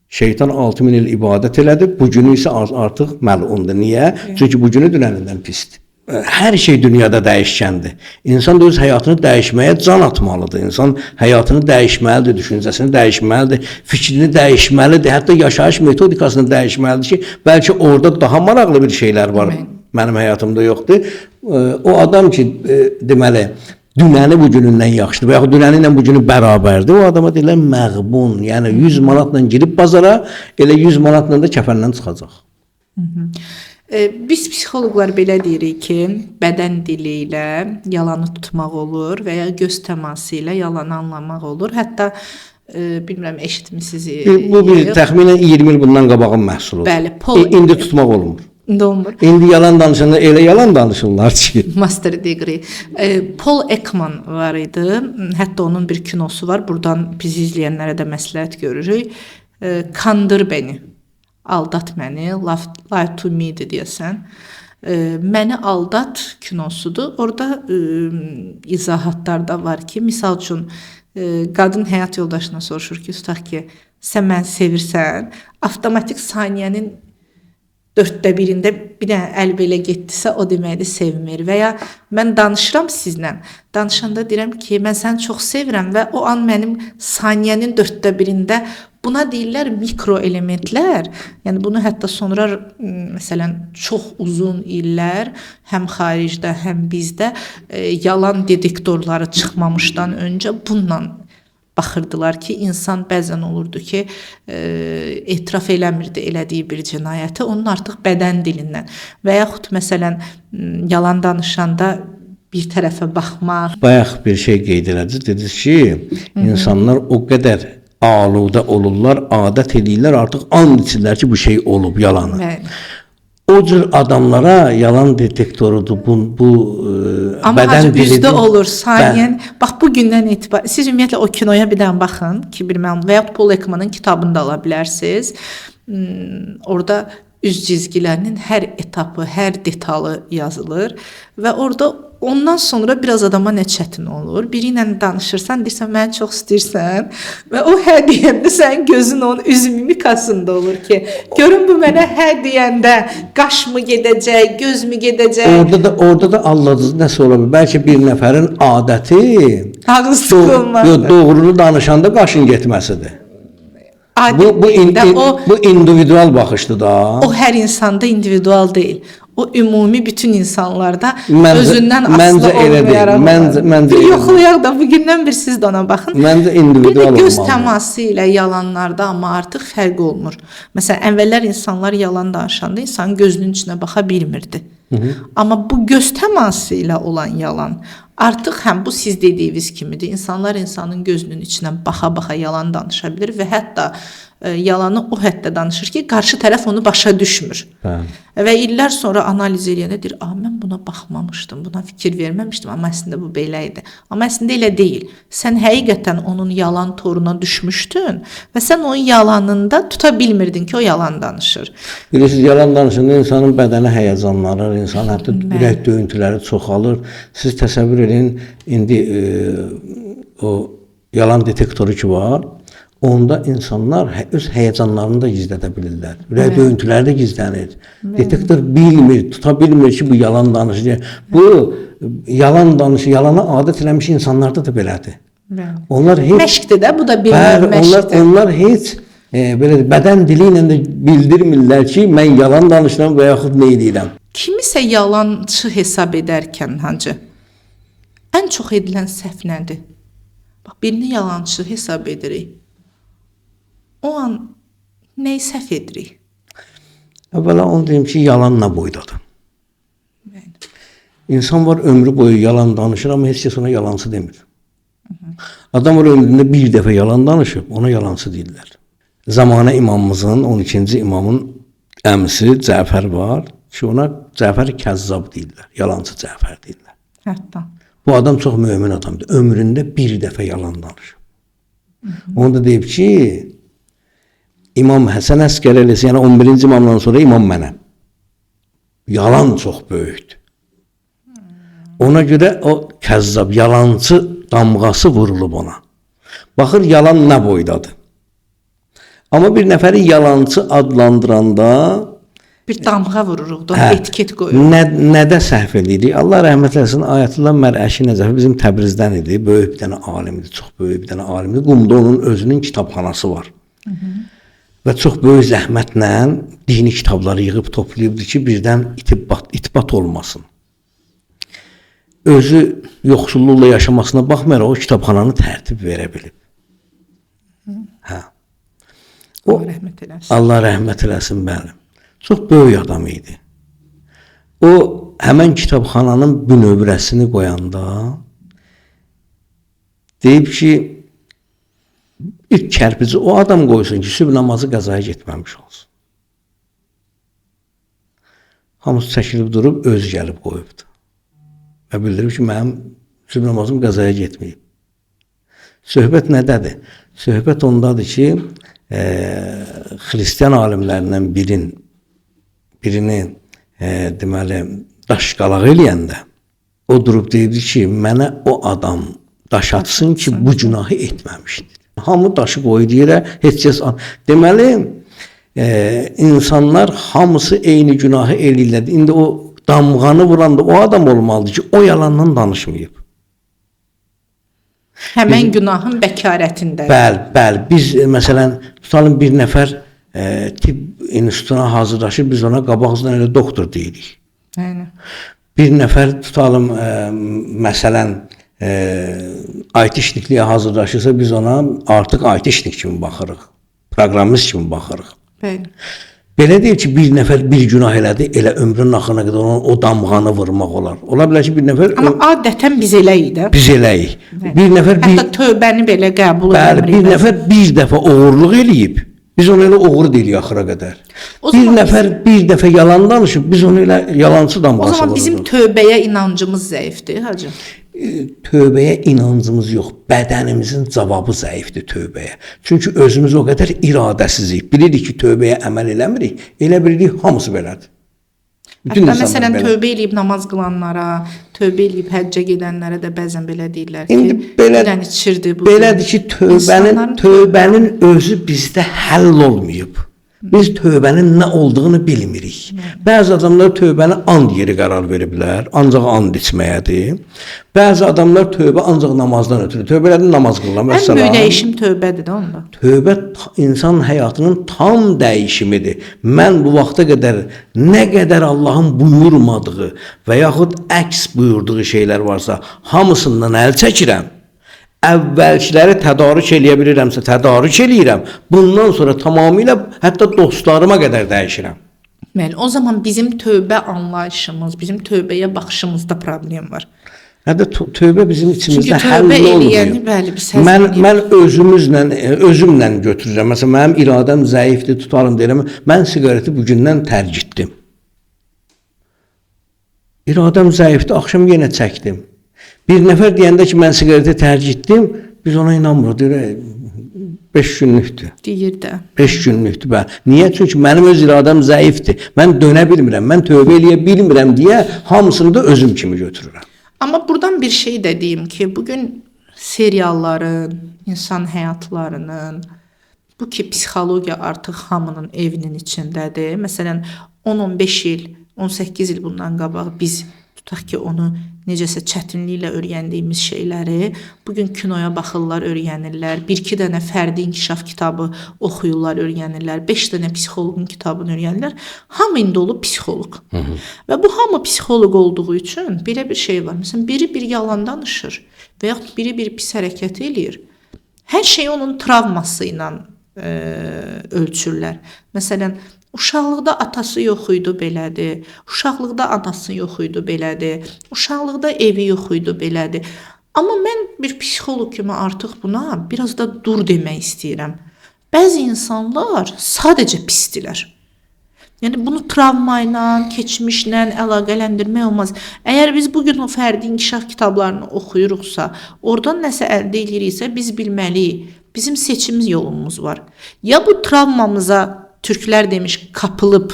Şeytan 6000 il ibadət elədi, bugünü isə artıq məlundur. Niyə? Çünki bugünü dünənindən pisdir. Hər şey dünyada dəyişkəndir. İnsan da öz həyatını dəyişməyə can atmalıdır. İnsan həyatını dəyişməlidir, düşüncəsini dəyişməlidir, fikrini dəyişməlidir, hətta yaşayış metodikasını dəyişməlidir ki, bəlkə orada daha maraqlı bir şeylər var. Mənim həyatımda yoxdur. O adam ki, deməli, dünəni bugünündən yaxşıdır və yaxud dünəni ilə bugünü bərabərdir. O adama deyirlər məğbun. Yəni 100 manatla girib bazara, elə 100 manatla da kəfəndən çıxacaq. Biz psixoloqlar belə deyirik ki, bədən dili ilə yalanı tutmaq olur və ya göz təması ilə yalanı anlamaq olur. Hətta bilmirəm eşitmisiniz. Bu bir təxminən 20 il bundan qabağın məhsuludur. Bəli, İndi tutmaq olmur. İndi olmur. İndi yalan danışanda elə yalan danışırlar ki. Master degree. Paul Ekman var idi. Hətta onun bir kinosu var. Buradan bizi izləyənlərə də məsləhət görürük. Kandır beni. Aldat məni. Lie to me deyəsən. Məni aldat kinosudur. Orada izahatlar da var ki, misal üçün qadın həyat yoldaşına soruşur ki, tutaq ki, sən məni sevirsən, avtomatik saniyənin 1/4-də bir dənə əl belə getdisə, o deməkdir sevmir. Və ya mən danışıram sizlə, danışanda deyirəm ki, mən səni çox sevirəm və o an mənim saniyənin 1/4-də buna deyirlər mikro elementlər. Yəni bunu hətta sonra məsələn çox uzun illər həm xaricdə, həm bizdə yalan detektorları çıxmamışdan öncə bununla baxırdılar ki, insan bəzən olurdu ki, etiraf eləmirdi elədiyi bir cinayəti, onun artıq bədən dilindən və yaxud məsələn yalan danışanda bir tərəfə baxmaq. Bayaq bir şey qeyd elədiniz, dediniz ki, insanlar o qədər aluda olurlar, adət edirlər, artıq and içirlər ki, bu şey olub, yalanı. Bəli. O cür adamlara yalan detektorudur bu bədən dilidir. Bizdə olur saniyən. Bax bu gündən etibar. Siz ümumiyyətlə o kinoya bir dənə baxın ki, bir mənim və ya Paul Ekmanın kitabını da ala bilərsiniz. Orada üz cizgilərinin hər etapı, hər detalı yazılır və orada ondan sonra biraz adama nə çətin olur. Biri ilə danışırsan, deyirsən məni çox istəyirsən və o hə deyəndə sənin gözün onun üz mimikasında olur ki, görün bu mənə hə deyəndə qaş mı gedəcək, göz mü gedəcək? Orada da anladınız nəsə ola bilər. Bəlkə bir nəfərin adəti ağız sıxılmaqdır. Doğrunu danışanda qaşın getməsidir. Bu individual baxışdır da. O hər insanda individual deyil. O ümumi bütün insanlarda özündən asılı olmayaraq. Məncə yoxlayaq da bugündən bir siz də ona baxın. Məncə individual olmalı. Bir də göz təması ilə yalanlarda amma artıq fərq olmur. Məsələn, əvvəllər insanlar yalan danışanda insanın gözünün içinə baxa bilmirdi. Amma bu göz təması ilə olan yalan artıq həm bu siz dediyiniz kimidir. İnsanlar insanın gözünün içinə baxa-baxa yalan danışa bilir və hətta yalanı o həddə danışır ki, qarşı tərəf onu başa düşmür. Və illər sonra analiz edəndə deyir, mən buna baxmamışdım, buna fikir verməmişdim, amma əslində bu belə idi. Amma əslində elə deyil. Sən həqiqətən onun yalan toruna düşmüşdün və sən onun yalanında tuta bilmirdin ki, o yalan danışır. Bilirsiniz, yalan danışında insanın bədəni həyəcanlanır, insan hətta ürək döyüntüləri çoxalır. Siz təsəvvür edin, indi o yalan detektoru ki var, onda insanlar öz həyəcanlarını da gizlədə bilirlər. Ürək döyüntüləri də gizlənir. Detektor bilmir, tuta bilmir ki, bu yalan danışır. Bu yalan danışır, yalana adət eləmiş insanlarda da belədir. Onlar heç məşqdir də, bu da bir məşqdir. Onlar heç belə bədən dili ilə də bildirmirlər ki, mən yalan danışıram və yaxud nə edirəm. Kimisə yalançı hesab edərkən Hacı, ən çox edilən səhv nədir? Bax, birini yalançı hesab edirik. O an nəyi səhv edirik? Əvvəla onu deyim ki, yalan nə boydadır? İnsan var ömrü boyu yalan danışır, amma heç kəs ona yalancı demir. Adam var ömründə bir dəfə yalan danışıb, ona yalancı deyirlər. Zamanə imamımızın, 12-ci imamın əmisi Cəfər var ki, ona Cəfər Kəzzab deyirlər, yalancı Cəfər deyirlər. Hətta. Bu adam çox mömin adamdır, ömründə bir dəfə yalan danışıb. Onu da deyib ki, İmam Həsən Əskər eləsə, yəni 11-ci imamdan sonra imam mənəm. Yalan çox böyükdür. Ona görə o kəzzab, yalancı damğası vurulub ona. Baxır, yalan nə boydadır. Amma bir nəfəri yalancı adlandıranda bir damğa vururuq da, etiket qoyuruq. Nədə səhv edirik? Allah rəhmət eləsin, Ayətullah Mərəşi Nəcəfi bizim Təbrizdən idi. Böyük bir dənə alimdir, çox böyük bir dənə alimdir. Qumda onun özünün kitabxanası var. Və çox böyük zəhmətlə dini kitabları yığıb toplayıbdır ki, birdən itibat olmasın. Özü yoxsulluqla yaşamasına baxmayaraq o kitabxananı tərtib verə bilib. Allah rəhmət eləsin. Allah rəhmət eləsin, bəli. Çox böyük adam idi. O, həmən kitabxananın bünövrəsini qoyanda deyib ki, ilk kərpici o adam qoysun ki, sübh namazı qəzaya getməmiş olsun. Hamısı çəkilib durub, özü gəlib qoyubdur. Və bildirib ki, mənim sübh namazım qəzaya getməyib. Söhbət nədədir? Söhbət ondadır ki, xristiyan alimlərindən birini deməli, daşqalaq eləyəndə o durub deyirdi ki, mənə o adam daş atsın ki, bu günahı etməmişdir. Hamı daşı qoydu yerə, heç kəs... Deməli, insanlar hamısı eyni günahı eləyirlər. İndi o damğanı vuranda o adam olmalıdır ki, o yalandan danışmayıb. Həmən günahın bəkarətində. Bəli. Biz, məsələn, tutalım bir nəfər tibb institutuna hazırlaşır, biz ona qabağızdan elə doktor deyirik. Aynen. Bir nəfər tutalım, məsələn, IT işnikliyə hazırlaşırsa, biz ona artıq IT işnik kimi baxırıq, proqramist kimi baxırıq. Bəli. Belə deyil ki, bir nəfər bir günah elədi, elə ömrünün axırına qədər o damğanı vurmaq olar. Ola bilər ki, bir nəfər... Amma adətən biz eləyik də. Biz eləyik. Bir nəfər... Hətta tövbəni belə qəbul edirik. edirik. Bir nəfər bir dəfə oğurluq eləyib, biz onu elə oğru deyilik axıra qədər. Bir nəfər bir dəfə yalan danışıb, biz onu elə yalancı damğası vururuq. O zaman bizim tövbəyə inancımız zəifdir, hacı. Tövbəyə inancımız yox, bədənimizin cavabı zəifdir tövbəyə. Çünki özümüz o qədər iradəsizik. Bilirik ki, tövbəyə əməl eləmirik, elə bilirik hamısı belədir. Hətta məsələn, tövbə eləyib namaz qılanlara, tövbə eləyib həccə gedənlərə də bəzən belə deyirlər ki, bilən içirdi. Belədir ki, tövbənin özü bizdə həll olmayıb. Biz tövbənin nə olduğunu bilmirik. Bəzi adamlar tövbəni and yeri qərar veriblər, ancaq and içməyədir. Bəzi adamlar tövbə ancaq namazdan ötürü. Tövbə elədin, namaz qılırlar. Ən böyük dəyişim tövbədir də onda. Tövbə insanın həyatının tam dəyişimidir. Mən bu vaxta qədər nə qədər Allahın buyurmadığı və yaxud əks buyurduğu şeylər varsa, hamısından əl çəkirəm. Əvvəlkiləri tədarük eləyə bilirəmsə, tədarük eləyirəm. Bundan sonra tamamilə hətta dostlarıma qədər dəyişirəm. Bəli, o zaman bizim tövbə anlayışımız, bizim tövbəyə baxışımızda problem var. Hətta tövbə bizim içimizdə həll olmuyor. Çünki tövbə eləyəni, bəli, biz mən özümlə götürürəm. Məsələn, mənim iradəm zəifdir, tutarım deyirəm. Mən siqareti bugündən tərk etdim. İradəm zəifdir, axşam yenə çəkdim. Bir nəfər deyəndə ki, mən siqareti tərk etdim, biz ona inanmırıq, deyir, 5 günlükdür. Deyir də. 5 günlükdür, bəli. Niyə? Çünki mənim öz iradəm zəifdir. Mən dönə bilmirəm, mən tövbə eləyə bilmirəm deyə hamısını da özüm kimi götürürəm. Amma buradan bir şey də deyim ki, bugün serialların, insan həyatlarının, bu ki, psixologiya artıq hamının evinin içindədir. Məsələn, 10-15 il, 18 il bundan qabaq biz tutaq ki, onu necəsə çətinliklə öyrəndiyimiz şeyləri bu gün kinoya baxırlar, öyrənirlər. 1-2 dənə fərdi inkişaf kitabı oxuyurlar, öyrənirlər. 5 dənə psixoloqun kitabını öyrənirlər. Hamı indi olub psixoloq. Və bu hamı psixoloq olduğu üçün belə bir şey var. Məsələn, biri bir yalan danışır və yaxud biri bir pis hərəkət eləyir. Hər şey onun travması ilə ölçürlər. Məsələn, uşaqlıqda atası yox idi, belədir. Uşaqlıqda anası yox idi, belədir. Uşaqlıqda evi yox idi, belədir. Amma mən bir psixoloq kimi artıq buna biraz da dur demək istəyirəm. Bəzi insanlar sadəcə pisdilər. Yəni bunu travma ilə, keçmişlə əlaqələndirmək olmaz. Əgər biz bu gün o fərdi inkişaf kitablarını oxuyuruqsa, oradan nəsə əldə ediriksə, biz bilməliyik. Bizim seçim yolumuz var. Ya bu travmamıza Türklər demiş kapılıb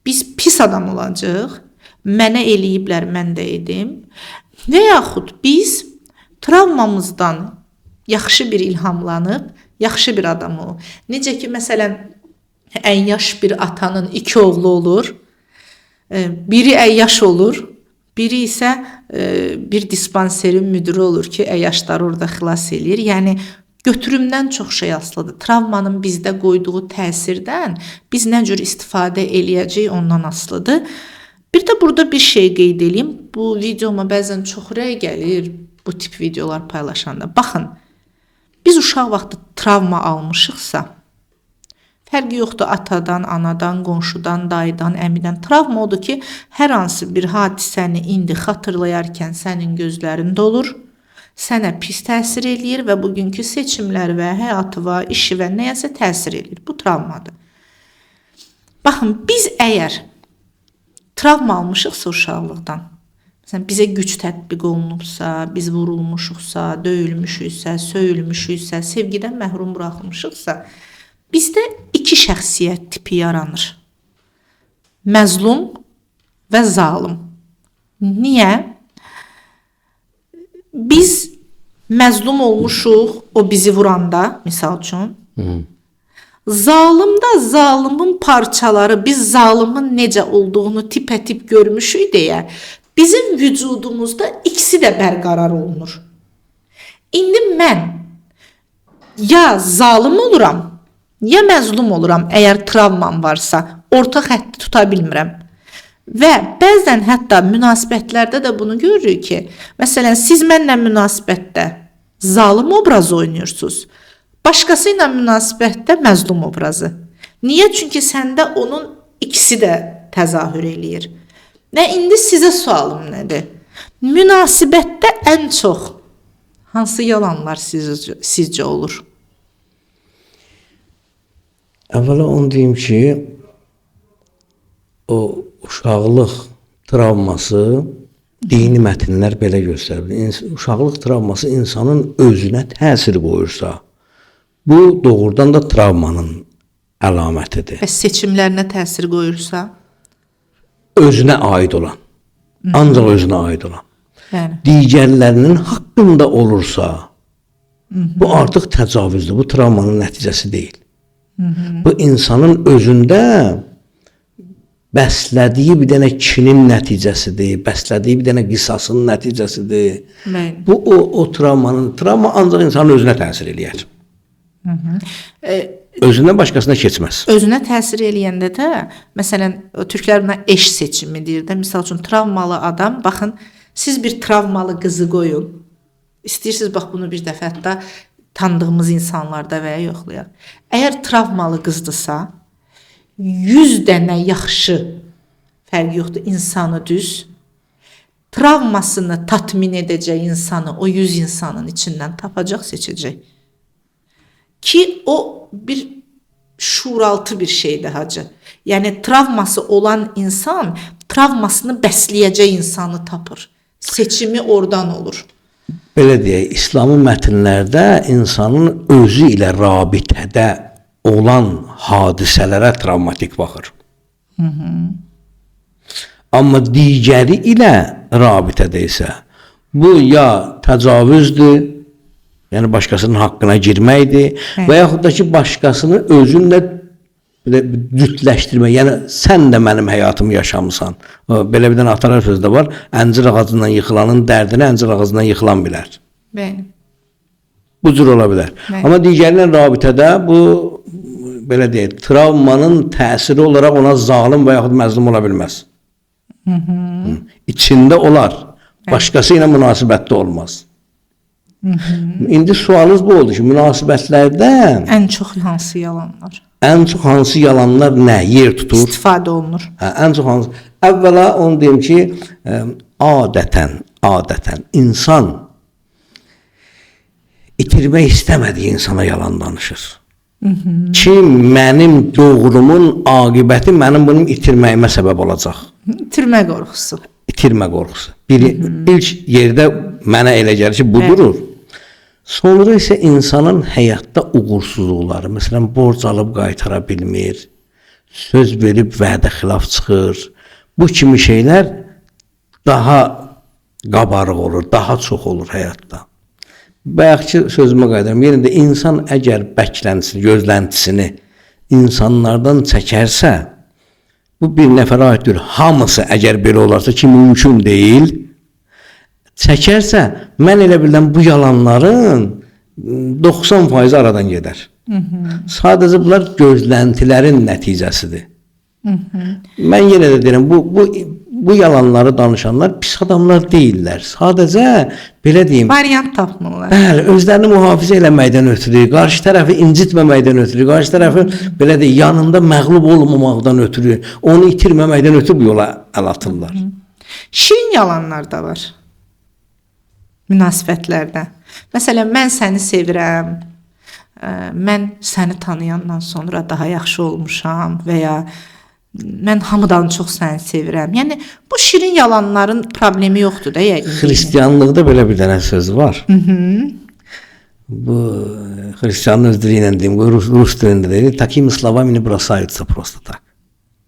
biz pis adam olacağıq, mənə eləyiblər, mən də edim. Və yaxud biz travmamızdan yaxşı bir ilhamlanıb, yaxşı bir adam olub. Necə ki, məsələn, əyyaş bir atanın 2 oğlu olur, biri əyyaş olur, biri isə bir dispanserin müdürü olur ki, əyyaşları orada xilas eləyir. Yəni, götürümdən çox şey asılıdır. Travmanın bizdə qoyduğu təsirdən biz nə cür istifadə eləyəcəyik ondan asılıdır. Bir də burada bir şey qeyd edeyim. Bu videoma bəzən çox rəy gəlir bu tip videolar paylaşanda. Baxın, biz uşaq vaxtı travma almışıqsa, fərqi yoxdur atadan, anadan, qonşudan, dayıdan, əmidən. Travma odur ki, hər hansı bir hadisəni indi xatırlayarkən sənin gözlərində olur. Sənə pis təsir eləyir və bugünkü seçimlər və həyatına, işi və nəyəsə təsir eləyir. Bu travmadır. Baxın, biz əgər travma almışıqsa uşaqlıqdan, məsələn, bizə güc tətbiq olunubsa, biz vurulmuşuqsa, döyülmüşüksə, söyülmüşüksə, sevgidən məhrum buraxılmışıqsa, bizdə 2 şəxsiyyət tipi yaranır. Məzlum və zalım. Niyə? Biz məzlum olmuşuq, o bizi vuranda, misal üçün. Zalımda zalımın parçaları, biz zalımın necə olduğunu tipə-tip görmüşük deyə, bizim vücudumuzda ikisi də bərqərar olunur. İndi mən ya zalım oluram, ya məzlum oluram, əgər travmam varsa, orta xətti tuta bilmirəm. Və bəzən hətta münasibətlərdə də bunu görürük ki, məsələn, siz mənlə münasibətdə zalım obrazı oynayırsınız, başqası ilə münasibətdə məzlum obrazı. Niyə? Çünki səndə onun ikisi də təzahür eləyir. Və indi sizə sualım nədir? Münasibətdə ən çox hansı yalanlar sizcə olur? Əvvəla onu deyim ki, o uşaqlıq travması dini mətnlər belə göstərir. Uşaqlıq travması insanın özünə təsir qoyursa, bu doğrudan da travmanın əlamətidir. Və seçimlərinə təsir qoyursa? Özünə aid olan, ancaq özünə aid olan. Yəni. Digərlərinin haqqında olursa, bu artıq təcavüzdür, bu travmanın nəticəsi deyil. Bu insanın özündə bəslədiyi bir dənə kinin nəticəsidir, bəslədiyi bir dənə qisasın nəticəsidir. Bu o travma ancaq insanın özünə təsir eləyər. Özündən başqasına keçməz. Özünə təsir eləyəndə də, məsələn, türklər buna eş seçimi deyir də, misal üçün travmalı adam, baxın, siz bir travmalı qızı qoyun. İstəyirsiniz, bax, bunu bir dəfə hətta tanıdığımız insanlarda və ya yoxlayaq. Əgər travmalı qızdırsa, 100 dənə yaxşı, fərqi yoxdur, insanı düz, travmasını tatmin edəcək insanı o 100 insanın içindən tapacaq, seçəcək. Ki o bir şuuraltı bir şeydir hacı. Yəni travması olan insan travmasını bəsləyəcək insanı tapır. Seçimi oradan olur. Belə deyək, İslami mətnlərdə insanın özü ilə rabitədə olan hadisələrə travmatik baxır. Amma digəri ilə rabitədə isə bu ya təcavüzdür, yəni başqasının haqqına girməkdir və yaxud da ki, başqasını özünlə belə cütləşdirmə. Yəni sən də mənim həyatımı yaşamısan. Belə bir dənə atalar sözü də var. Əncir ağacından yıxılanın dərdini əncir ağacından yıxılan bilər. Bəli. Bu cür ola bilər. Bəli. Amma digərlə rabitədə bu belə deyək, travmanın təsiri olaraq ona zalim və yaxud məzlum ola bilməz. İçində olar. Başqası ilə münasibətdə olmaz. İndi sualınız bu oldu ki, münasibətlərdə Ən çox hansı yalanlar ən çox hansı yalanlar nə yer tutur? istifadə olunur? Ən çox hansı? Əvvəla onu deyim ki, adətən insan itirmək istəmədiyi insana yalan danışır. Ki mənim doğrumun aqibəti mənim bunun itirməyimə səbəb olacaq. İtirmə qorxusu. İtirmə qorxusu. İlk yerdə mənə elə gəlir ki, bu durur. Sonra isə insanın həyatda uğursuzluqları, məsələn, borc alıb qaytara bilmir, söz verib vədə xilaf çıxır. Bu kimi şeylər daha qabarıq olur, daha çox olur həyatda. Bayaqki sözümə qayıdıram. Yerində insan əgər bəkləntisini, gözləntisini insanlardan çəkərsə, bu bir nəfərə aiddir. Hamısı əgər belə olarsa ki, mümkün deyil, çəkərsə, mən elə bilirəm bu yalanların 90% aradan gedər. Sadəcə bunlar gözləntilərin nəticəsidir. Mən yenə də deyirəm, bu yalanları danışanlar pis adamlar deyirlər. Sadəcə, belə deyim, Variant tapmırlar. bəli, özlərini mühafizə eləməkdən ötürü, qarşı tərəfi incitməməkdən ötürü, qarşı tərəfi belə deyim, yanında məğlub olmamaqdan ötürü, onu itirməməkdən ötürü bu yola əl atırlar. Şirin yalanlar da var münasibətlərdə. Məsələn, mən səni sevirəm, mən səni tanıyandan sonra daha yaxşı olmuşam və ya mən hamıdan çox səni sevirəm. Yəni, bu şirin yalanların problemi yoxdur da, yəqin. Xristianlıqda belə bir dənə söz var. Bu, xristianın öz dili ilə deyim, rus dilində deyil, takimi slovami ne brosаются просто так.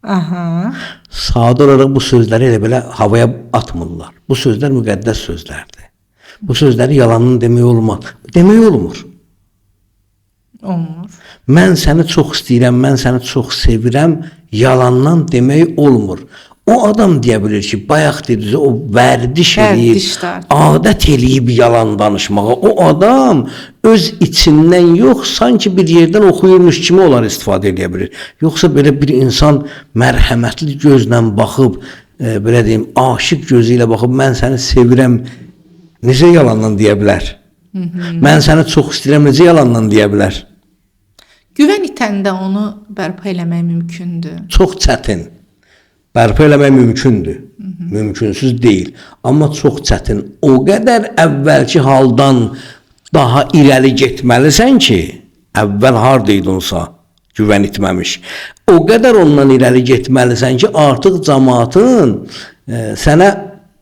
Aha. Sadə olaraq bu sözləri elə belə havaya atmırlar. Bu sözlər müqəddəs sözlərdir. Bu sözləri yalanın demək olmaz. Demək olmur. Olmur. Mən səni çox istəyirəm, mən səni çox sevirəm, yalandan demək olmur. O adam deyə bilir ki, bayaq dediniz, o vərdiş eləyib, adət eləyib yalan danışmağa. O adam öz içindən yox, sanki bir yerdən oxuyurmuş kimi onlar istifadə edə bilir. Yoxsa belə bir insan mərhəmətli gözlə baxıb, belə deyim, aşiq gözü ilə baxıb, mən səni sevirəm, necə yalandan deyə bilər? Mən səni çox istəyirəm, necə yalandan deyə bilər? Güvən itəndə onu bərpa eləmək mümkündür. Çox çətin. Bərpa eləmək mümkündür. Mümkünsüz deyil. Amma çox çətin. O qədər əvvəlki haldan daha irəli getməlisən ki, əvvəl hardaydınsa güvən itməmiş. O qədər ondan irəli getməlisən ki, artıq cəmaatın sənə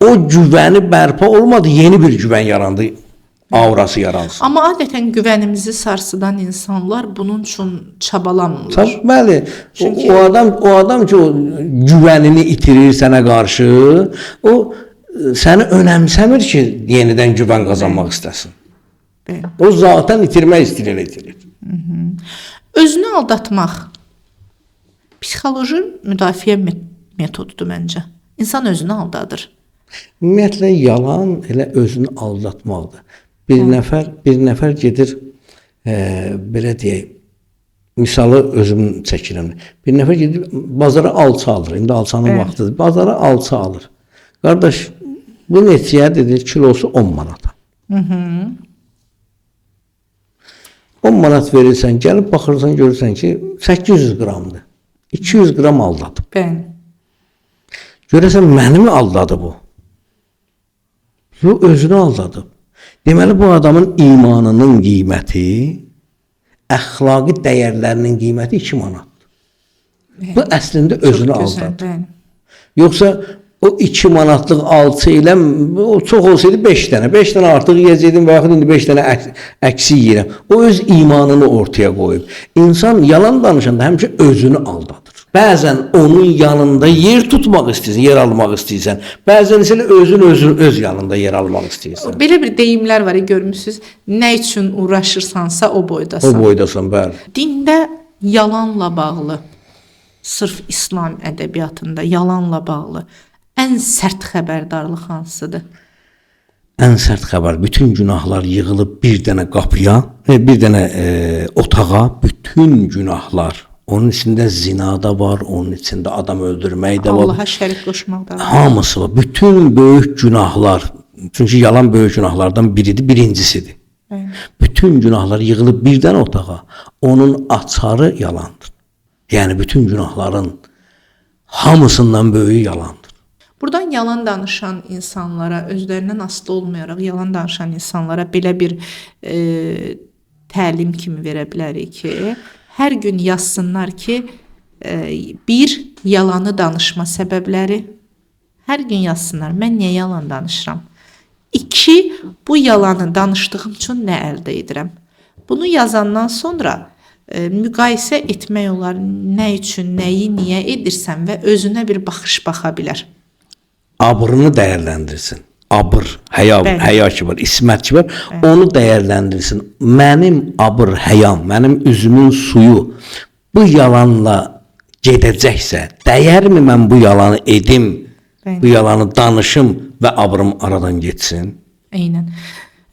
o güvəni bərpa olmadı, yeni bir güvən yarandı, aurası yaransın. Amma adətən güvənimizi sarsıdan insanlar bunun üçün çabalamırlar. Bəli, çünki o adam ki, o güvənini itirir sənə qarşı, o səni önəmsəmir ki, yenidən güvən qazanmaq istəsin. Bəli. O zaten itirmək istəyir, elə itirir. Özünü aldatmaq psixoloji müdafiə metodudur məncə. İnsan özünü aldadır. Ümumiyyətlə yalan elə özünü aldatmaqdır. Bir nəfər gedir, belə deyək, misalı özüm çəkirəm. Bir nəfər gedir, bazara alça alır. İndi alçanın vaxtıdır. Bazara alça alır. Qardaş, bu neçəyə dedir, kilosu 10 manata. 10 manat verirsən, gəlib baxırsan, görürsən ki, 800 qramdır. 200 qram aldadıb. Bəli. Görəsən, məni mi aldadı bu? Yox, özünü aldadıb. Deməli, bu adamın imanının qiyməti, əxlaqi dəyərlərinin qiyməti 2 manatdır. Bu əslində özünü aldadı. Yoxsa o 2 manatlıq alçı ilə, o çox olsaydı 5 dənə. 5 dənə artıq yiyəcəkdim və yaxud indi 5 dənə əksi yiyirəm. O öz imanını ortaya qoyub. İnsan yalan danışanda həmişə özünü aldadır. Bəzən onun yanında yer tutmaq istəyirsən, yer almaq istəyirsən. Bəzən isə öz yanında yer almaq istəyirsən. Belə bir deyimlər var, görmüsünüz. Nə üçün uğraşırsansa o boydasan. O boydasan, bəli. Dində yalanla bağlı sırf İslam ədəbiyyatında yalanla bağlı ən sərt xəbərdarlıq hansıdır? Ən sərt xəbər, bütün günahlar yığılıb bir dənə qapıya, bir dənə otağa, bütün günahlar. Onun içində zina da var, onun içində adam öldürmək də var. Allaha şərik qoşmaq da var. Hamısı var. Bütün böyük günahlar, çünki yalan böyük günahlardan biridir, birincisidir. Evet. Bütün günahlar yığılıb birdən otağa, onun açarı yalandır. Yəni bütün günahların hamısından böyüyü yalandır. Buradan yalan danışan insanlara, özlərindən asılı olmayaraq yalan danışan insanlara belə bir təlim kimi verə bilərik ki, hər gün yazsınlar ki, bir, yalanı danışma səbəbləri. Hər gün yazsınlar, mən niyə yalan danışıram? 2, bu yalanı danışdığım üçün nə əldə edirəm? Bunu yazandan sonra müqayisə etmək olar, nə üçün, nəyi, niyə edirsən və özünə bir baxış baxa bilər. Abrını dəyərləndirsin. Abr, həya ki var, ismət ki var, onu dəyərləndirsin. Mənim abr, həyam, mənim üzümün suyu bu yalanla gedəcəksə, dəyərmi mən bu yalanı edim, bu yalanı danışım və abrım aradan getsin? Eynən.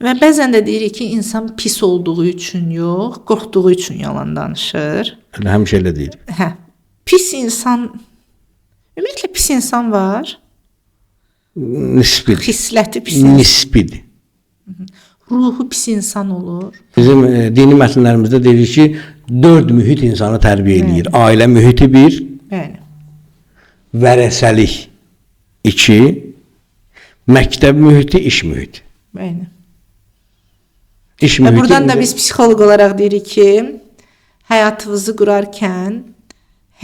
Və bəzən də deyirik ki, insan pis olduğu üçün yox, qorxduğu üçün yalan danışır. Həmişə elə deyir. Hə. Pis insan, ümumiyyətlə pis insan var. Nisbidir. Xisləti pis insan. Nisbidir. Ruhu pis insan olur. Bizim dini mətnlərimizdə deyilir ki, 4 mühit insanı tərbiyə edir. Ailə mühiti 1, Bəli. vərəsəlik 2, məktəb mühiti, iş mühiti. Bəli. İş Və mühiti buradan da biz psixoloq olaraq deyirik ki, həyatınızı qurarkən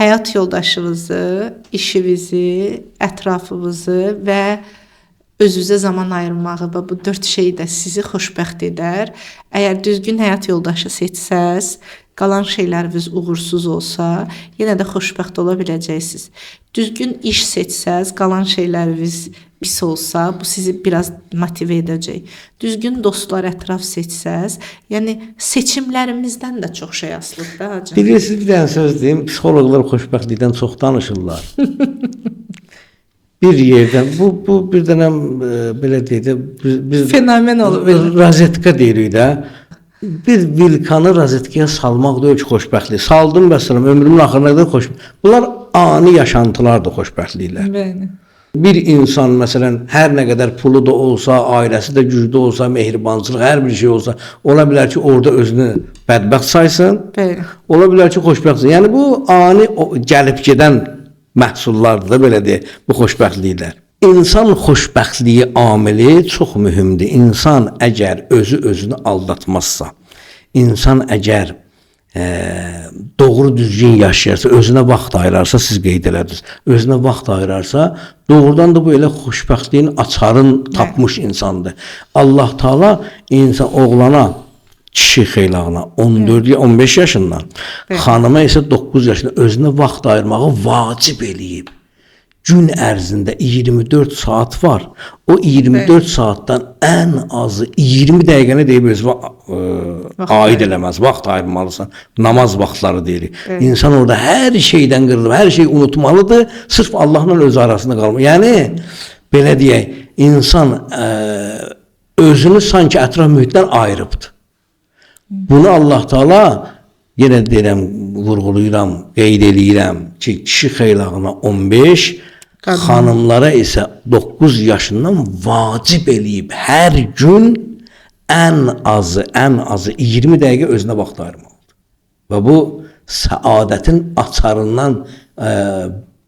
həyat yoldaşınızı, işinizi, ətrafınızı və özünüzə zaman ayırmağı və bu 4 şey də sizi xoşbəxt edər. Əgər düzgün həyat yoldaşı seçsəz, qalan şeyləriniz uğursuz olsa, yenə də xoşbəxt ola biləcəksiniz. Düzgün iş seçsəz, qalan şeyləriniz pis olsa, bu sizi biraz motive edəcək. Düzgün dostlar, ətraf seçsəz, yəni seçimlərimizdən də çox şey asılıdır da hacı. Bilirsiniz, bir dənə söz deyim, psixoloqlar xoşbəxtlikdən çox danışırlar. Bir yerdən, bu bir dənə belə deyək də, biz Fenomen olur belə. Rozetka deyirik də. Bir vilkanı rozetkaya salmaq deyil ki, xoşbəxtlik. Saldım məsələn, ömrümün axırına qədər xoşbəxt. Bunlar ani yaşantılardır, xoşbəxtliklər. Bəli. Bir insan məsələn hər nə qədər pulu da olsa, ailəsi də güclü olsa, mehribançılıq, hər bir şey olsa, ola bilər ki, orada özünü bədbəxt saysın. Bəli. Ola bilər ki, xoşbəxt. Yəni bu ani gəlib gedən məhsullardır da belə deyək, bu xoşbəxtliklər. İnsan xoşbəxtliyi amili çox mühümdür. İnsan əgər özünü aldatmazsa, insan əgər doğru düzgün yaşayarsa, özünə vaxt ayırarsa, siz qeyd elədiniz, özünə vaxt ayırarsa, doğrudan da bu elə xoşbəxtliyin açarını tapmış insandır. Allah Taala insan oğlana, kişi xeylağına 14-15 yaşından, xanıma isə 9 yaşında özünə vaxt ayırmağı vacib eləyib. Gün ərzində 24 saat var. O 24 saatdan ən azı 20 dəqiqəni deyib özünə aid eləməz. Vaxt ayırmalısan. Namaz vaxtları deyirik. İnsan orada hər şeydən qırılıb, hər şeyi unutmalıdır. Sırf Allahla özü arasında qalmalı. Yəni, belə deyək, insan özünü sanki ətraf mühitdən ayırıbdır. Bunu Allah Taala yenə deyirəm, vurğulayıram, qeyd eləyirəm ki, kişi xeylağına 15, xanımlara isə 9 yaşından vacib eləyib hər gün ən azı 20 dəqiqə özünə vaxt ayırmalıdır. Və bu səadətin açarından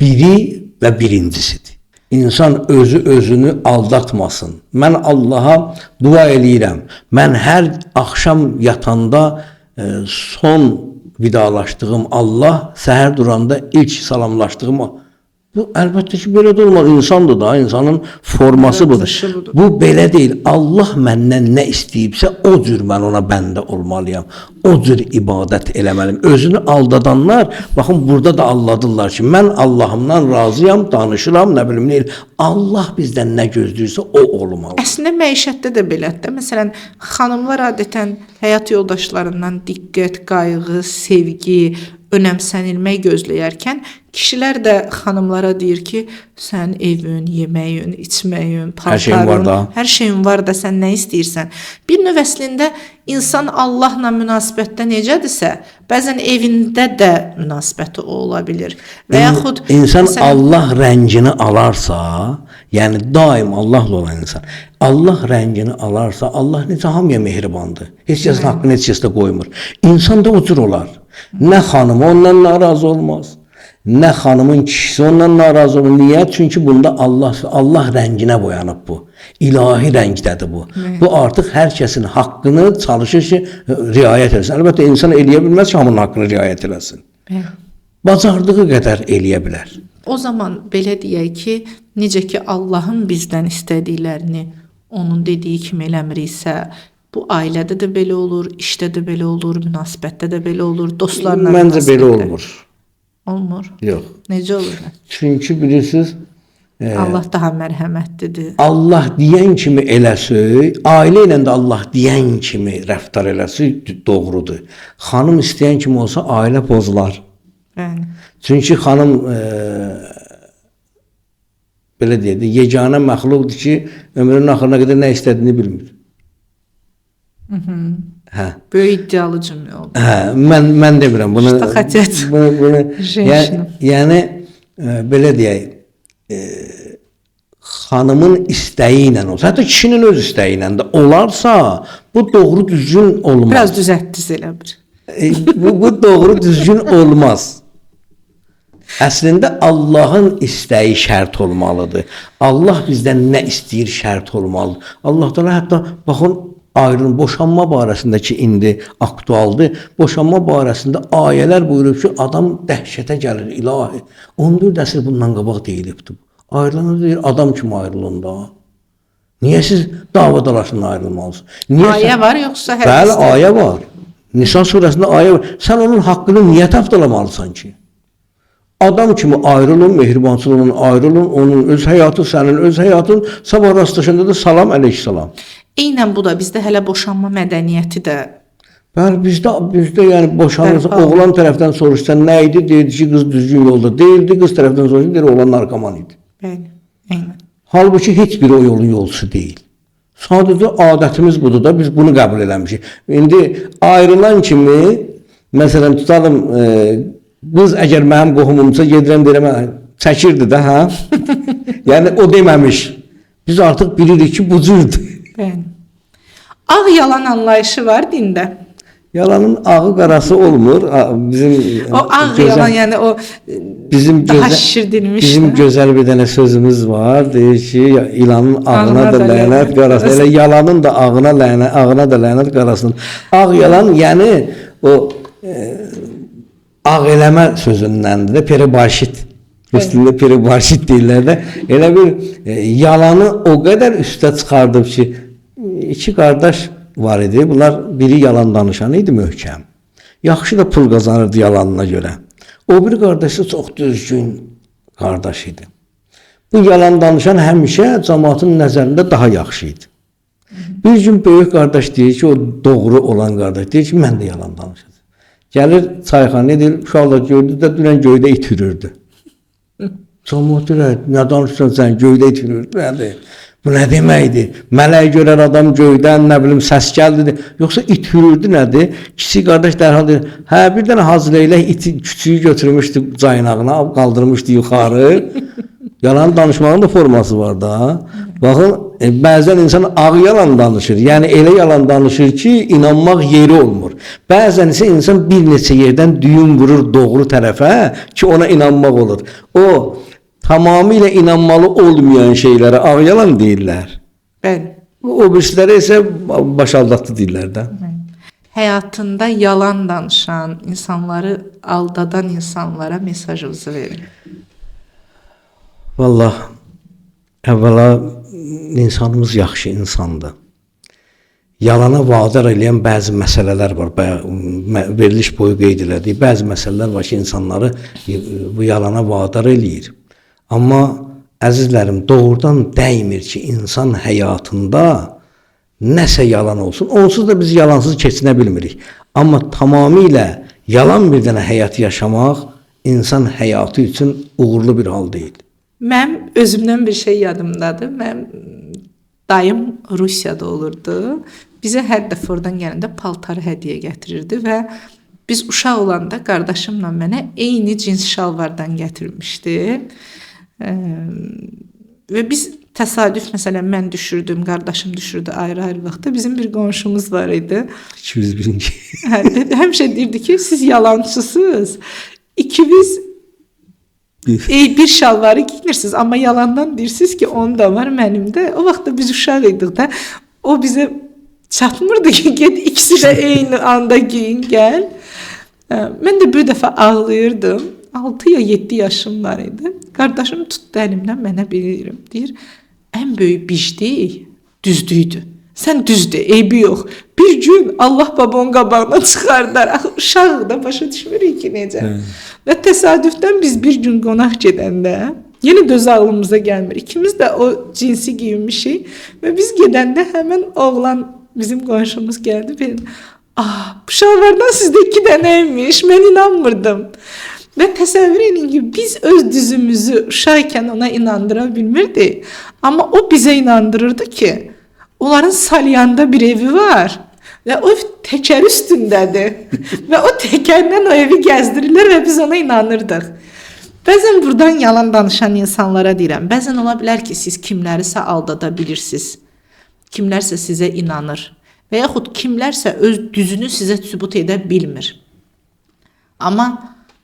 biri və birincisidir. İnsan özünü aldatmasın. Mən Allaha dua eləyirəm. Mən hər axşam yatanda son vidalaşdığım Allah, səhər duranda ilk salamlaşdığım bu əlbəttə ki, belə də olmaz. İnsandır da, insanın forması budur. Bu belə deyil. Allah məndən nə istəyibsə, o cür mən ona bəndə olmalıyam. O cür ibadət eləməliyim. Özünü aldadanlar, baxın, burada da aldadırlar ki, mən Allahımdan razıyam, danışıram, nə bilim, neyil. Allah bizdən nə gözləyirsə, o olmalı. Əslində məişətdə də belədir. Məsələn, xanımlar adətən həyat yoldaşlarından diqqət, qayğı, sevgi, önəmsənilmək gözləyərkən kişilər də xanımlara deyir ki, sən evin, yeməyin, içməyin, Hər şeyin var paltarın, da. hər şeyin var da sən nə istəyirsən? Bir növ əslində insan Allahla münasibətdə necədirsə, bəzən evində də münasibəti o ola bilər. Və yaxud İnsan məsələn, Allah rəngini alarsa, yəni daim Allahla olan insan, Allah rəngini alarsa, Allah necə hamıya mehribandır. Heç kəsin haqqını heç kəs də qoymur. İnsan da o cür olar. Nə xanımı ondan narazı olmaz, nə xanımın kişisi ondan narazı olmaz. Niyə? Çünki bunda Allah rənginə boyanıb bu. İlahi rəngdədir bu. Bu artıq hər kəsin haqqını çalışır ki, riayət etsin. Əlbəttə insan eləyə bilməz ki, hamının haqqını riayət eləsin. Bacardığı qədər eləyə bilər. o zaman belə deyək ki, necə ki Allahın bizdən istədiklərini onun dediyi kimi eləmiriksə, bu ailədə də belə olur, işdə də belə olur, münasibətdə də belə olur, dostlarla Məncə belə münasibətdə. olmur. Olmur. Yox. Necə olur? Çünki bilirsiniz, Allah daha mərhəmətlidir. Allah deyən kimi eləsə, ailə ilə də Allah deyən kimi rəftar eləsə doğrudur. Xanım istəyən kimi olsa ailə pozular. Yəni, Çünki xanım belə deyək, yeganə məxluqdur ki, ömrünün axırına qədər nə istədiyini bilmir. Hə. böyük iddialı cümlə oldu. Hə, mən demirəm bunu. Что хотят женщины. Yəni belə deyək, xanımın istəyi ilə olsa, hətta kişinin öz istəyi ilə də olarsa, bu doğru düzgün olmaz. Biraz düzəltdiniz elə bir. Bu doğru düzgün olmaz. Əslində Allahın istəyi şərt olmalıdır. Allah bizdən nə istəyir şərt olmalıdır. Allah Teala hətta baxın ayrılın boşanma barəsində ki indi aktualdır. Boşanma barəsində ayələr buyurur ki, adam dəhşətə gəlir, ilahi. 14 əsr bundan qabaq deyilibdi. Ayrılanır deyir, adam kimi ayrılın da. Niyə siz davadalaşın ayrılmalısınız? Niyə Ayə var yoxsa Bəli, hədisdə? ayə var. Nisa surəsində ayə var. Sən onun haqqını niyə tapdalamalısan ki? Adam kimi ayrılın, mehribançıl olun, ayrılın, onun öz həyatı, sənin öz həyatın, sabah rastlaşanda da salam, əleyhissalam. Eynən bu da bizdə hələ boşanma mədəniyyəti də Bəli, bizdə yəni boşanırsa, Bəli, oğlan tərəfdən soruşsan nə idi? Deyirdi ki, qız düzgün yolda deyildi, qız tərəfdən soruşsan deyir, oğlan narkoman idi. bəli, eynən. Halbuki heç biri o yolun yolcusu deyil. Sadəcə adətimiz budur da biz bunu qəbul eləmişik. İndi ayrılan kimi məsələn tutalım qız əgər mənim qohumumsa gedirəm deyirəm çəkirdi də hə. Yəni o deməmiş. Biz artıq bilirik ki bu cürdür. Bəli. Ağ yalan anlayışı var dində. Yalanın ağı qarası olmur. Bizim O ağ yalan yəni o bizim daha gözəl şişirdilmiş. bizim gözəl bir dənə sözümüz var. Deyir ki, ilanın ağına da lənət, qarasına. Elə yalanın da ağına da lənət, qarasına. Ağ yalan yəni o ağ eləmə sözündəndir də peribarşit. Üstündə peribarşit deyirlər də. Elə bir yalanı o qədər üstə çıxardıb ki, iki qardaş var idi. Bunlar biri yalan danışan idi möhkəm. Yaxşı da pul qazanırdı yalanına görə. O bir qardaş da çox düzgün qardaş idi. Bu yalan danışan həmişə cəmaatın nəzərində daha yaxşı idi. Bir gün böyük qardaş deyir ki, o doğru olan qardaş deyir ki, mən də yalan danışacağam. Gəlir çayxanaya deyir, uşaqlar gördü də dünən göydə it hürürdü. Cəmaat deyir, nə danışırsan sən, göydə it hürürdü, nədir? Bu nə deməkdir? Mələk görər adam göydən, nə bilim, səs gəldi. Yoxsa it hürürdü nədir? Kiçik qardaş dərhal deyir, hə, bir dənə Hacı Leylək iti küçüyü götürmüşdü caynağına, qaldırmışdı yuxarı. Yalan danışmağın da forması var da. Baxın, bəzən insan ağ yalan danışır. Yəni elə yalan danışır ki, inanmaq yeri olmur. Bəzən isə insan bir neçə yerdən düyün vurur doğru tərəfə ki, ona inanmaq olur. O tamamilə inanmalı olmayan şeylərə ağ yalan deyirlər. Bəli. O birisilərə isə başaldatdı deyirlər də. Həyatında yalan danışan, insanları aldadan insanlara mesajınızı verin. Vallah, əvvəla insanımız yaxşı insandır. Yalana vadar eləyən bəzi məsələlər var. Veriliş boyu qeyd elədik. Bəzi məsələlər var ki, insanları bu yalana vadar eləyir. Amma əzizlərim, doğrudan dəymir ki, insan həyatında nəsə yalan olsun. Onsuz da biz yalansız keçinə bilmirik. Amma tamamilə Yalan bir dənə həyat yaşamaq insan həyatı üçün uğurlu bir hal deyil. Mənim özümdən bir şey yadımdadır. Mənim dayım Rusiyada olurdu. Bizə hər dəfə oradan gələndə paltarı hədiyyə gətirirdi və biz uşaq olanda qardaşımla mənə eyni cins şalvardan gətirmişdi. Və biz təsadüf məsələn mən düşürdüm, qardaşım düşürdü ayrı-ayrı vaxtda. Bizim bir qonşumuz var idi. 201-ci. Həmişə deyirdi ki, siz yalançısınız. İkiniz bir şalvarı giyinirsiniz, amma yalandan deyirsiniz ki, onun da var, mənim də. O vaxtda biz uşaq idik də. O bizə çatmırdı ki, get ikisi də eyni anda giyin, gəl. Mən də bir dəfə ağlayırdım. 6 ya 7 yaşım var idi. Qardaşım tutdu əlimdən, mənə bilirəm. Deyir, ən böyük biclik düzlüydü. Sən düzdür, eybi yox. Bir gün Allah babamın qabağına çıxardar. Axı uşaq da başa düşmürük ki necə. Və təsadüfdən biz bir gün qonaq gedəndə, yenə də öz ağlımıza gəlmir. İkimiz də o cinsi giyinmişik və biz gedəndə həmin oğlan bizim qonşumuz gəldi. Benim, bu şalvardan sizdə 2 dənə imiş. Mən inanmırdım. Və təsəvvür edin ki, biz öz düzümüzü uşaqkən ona inandıra bilmirdik. Amma o bizə inandırırdı ki, onların Salyanda bir evi var və o təkər üstündədir. Və o təkərlə o evi gəzdirirlər və biz ona inanırdıq. Bəzən buradan yalan danışan insanlara deyirəm. Bəzən ola bilər ki, siz kimlərisə aldada bilirsiniz. Kimlərsə sizə inanır. Və yaxud kimlərsə öz düzünü sizə sübut edə bilmir. Amma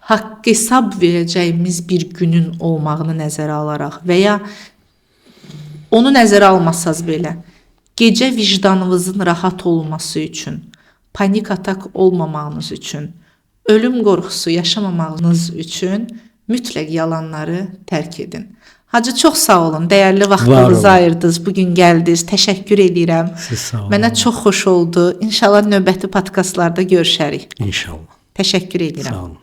haqq hesab verəcəyimiz bir günün olmağını nəzərə alaraq və ya onu nəzərə almasaz belə, gecə vicdanınızın rahat olması üçün, panik atak olmamağınız üçün, ölüm qorxusu yaşamamağınız üçün mütləq yalanları tərk edin. Hacı, çox sağ olun, dəyərli vaxtınızı ayırdınız, bugün gəldiniz, təşəkkür edirəm. Siz sağ olun. Mənə çox xoş oldu. İnşallah növbəti podkastlarda görüşərik. İnşallah. Təşəkkür edirəm. Sağ olun.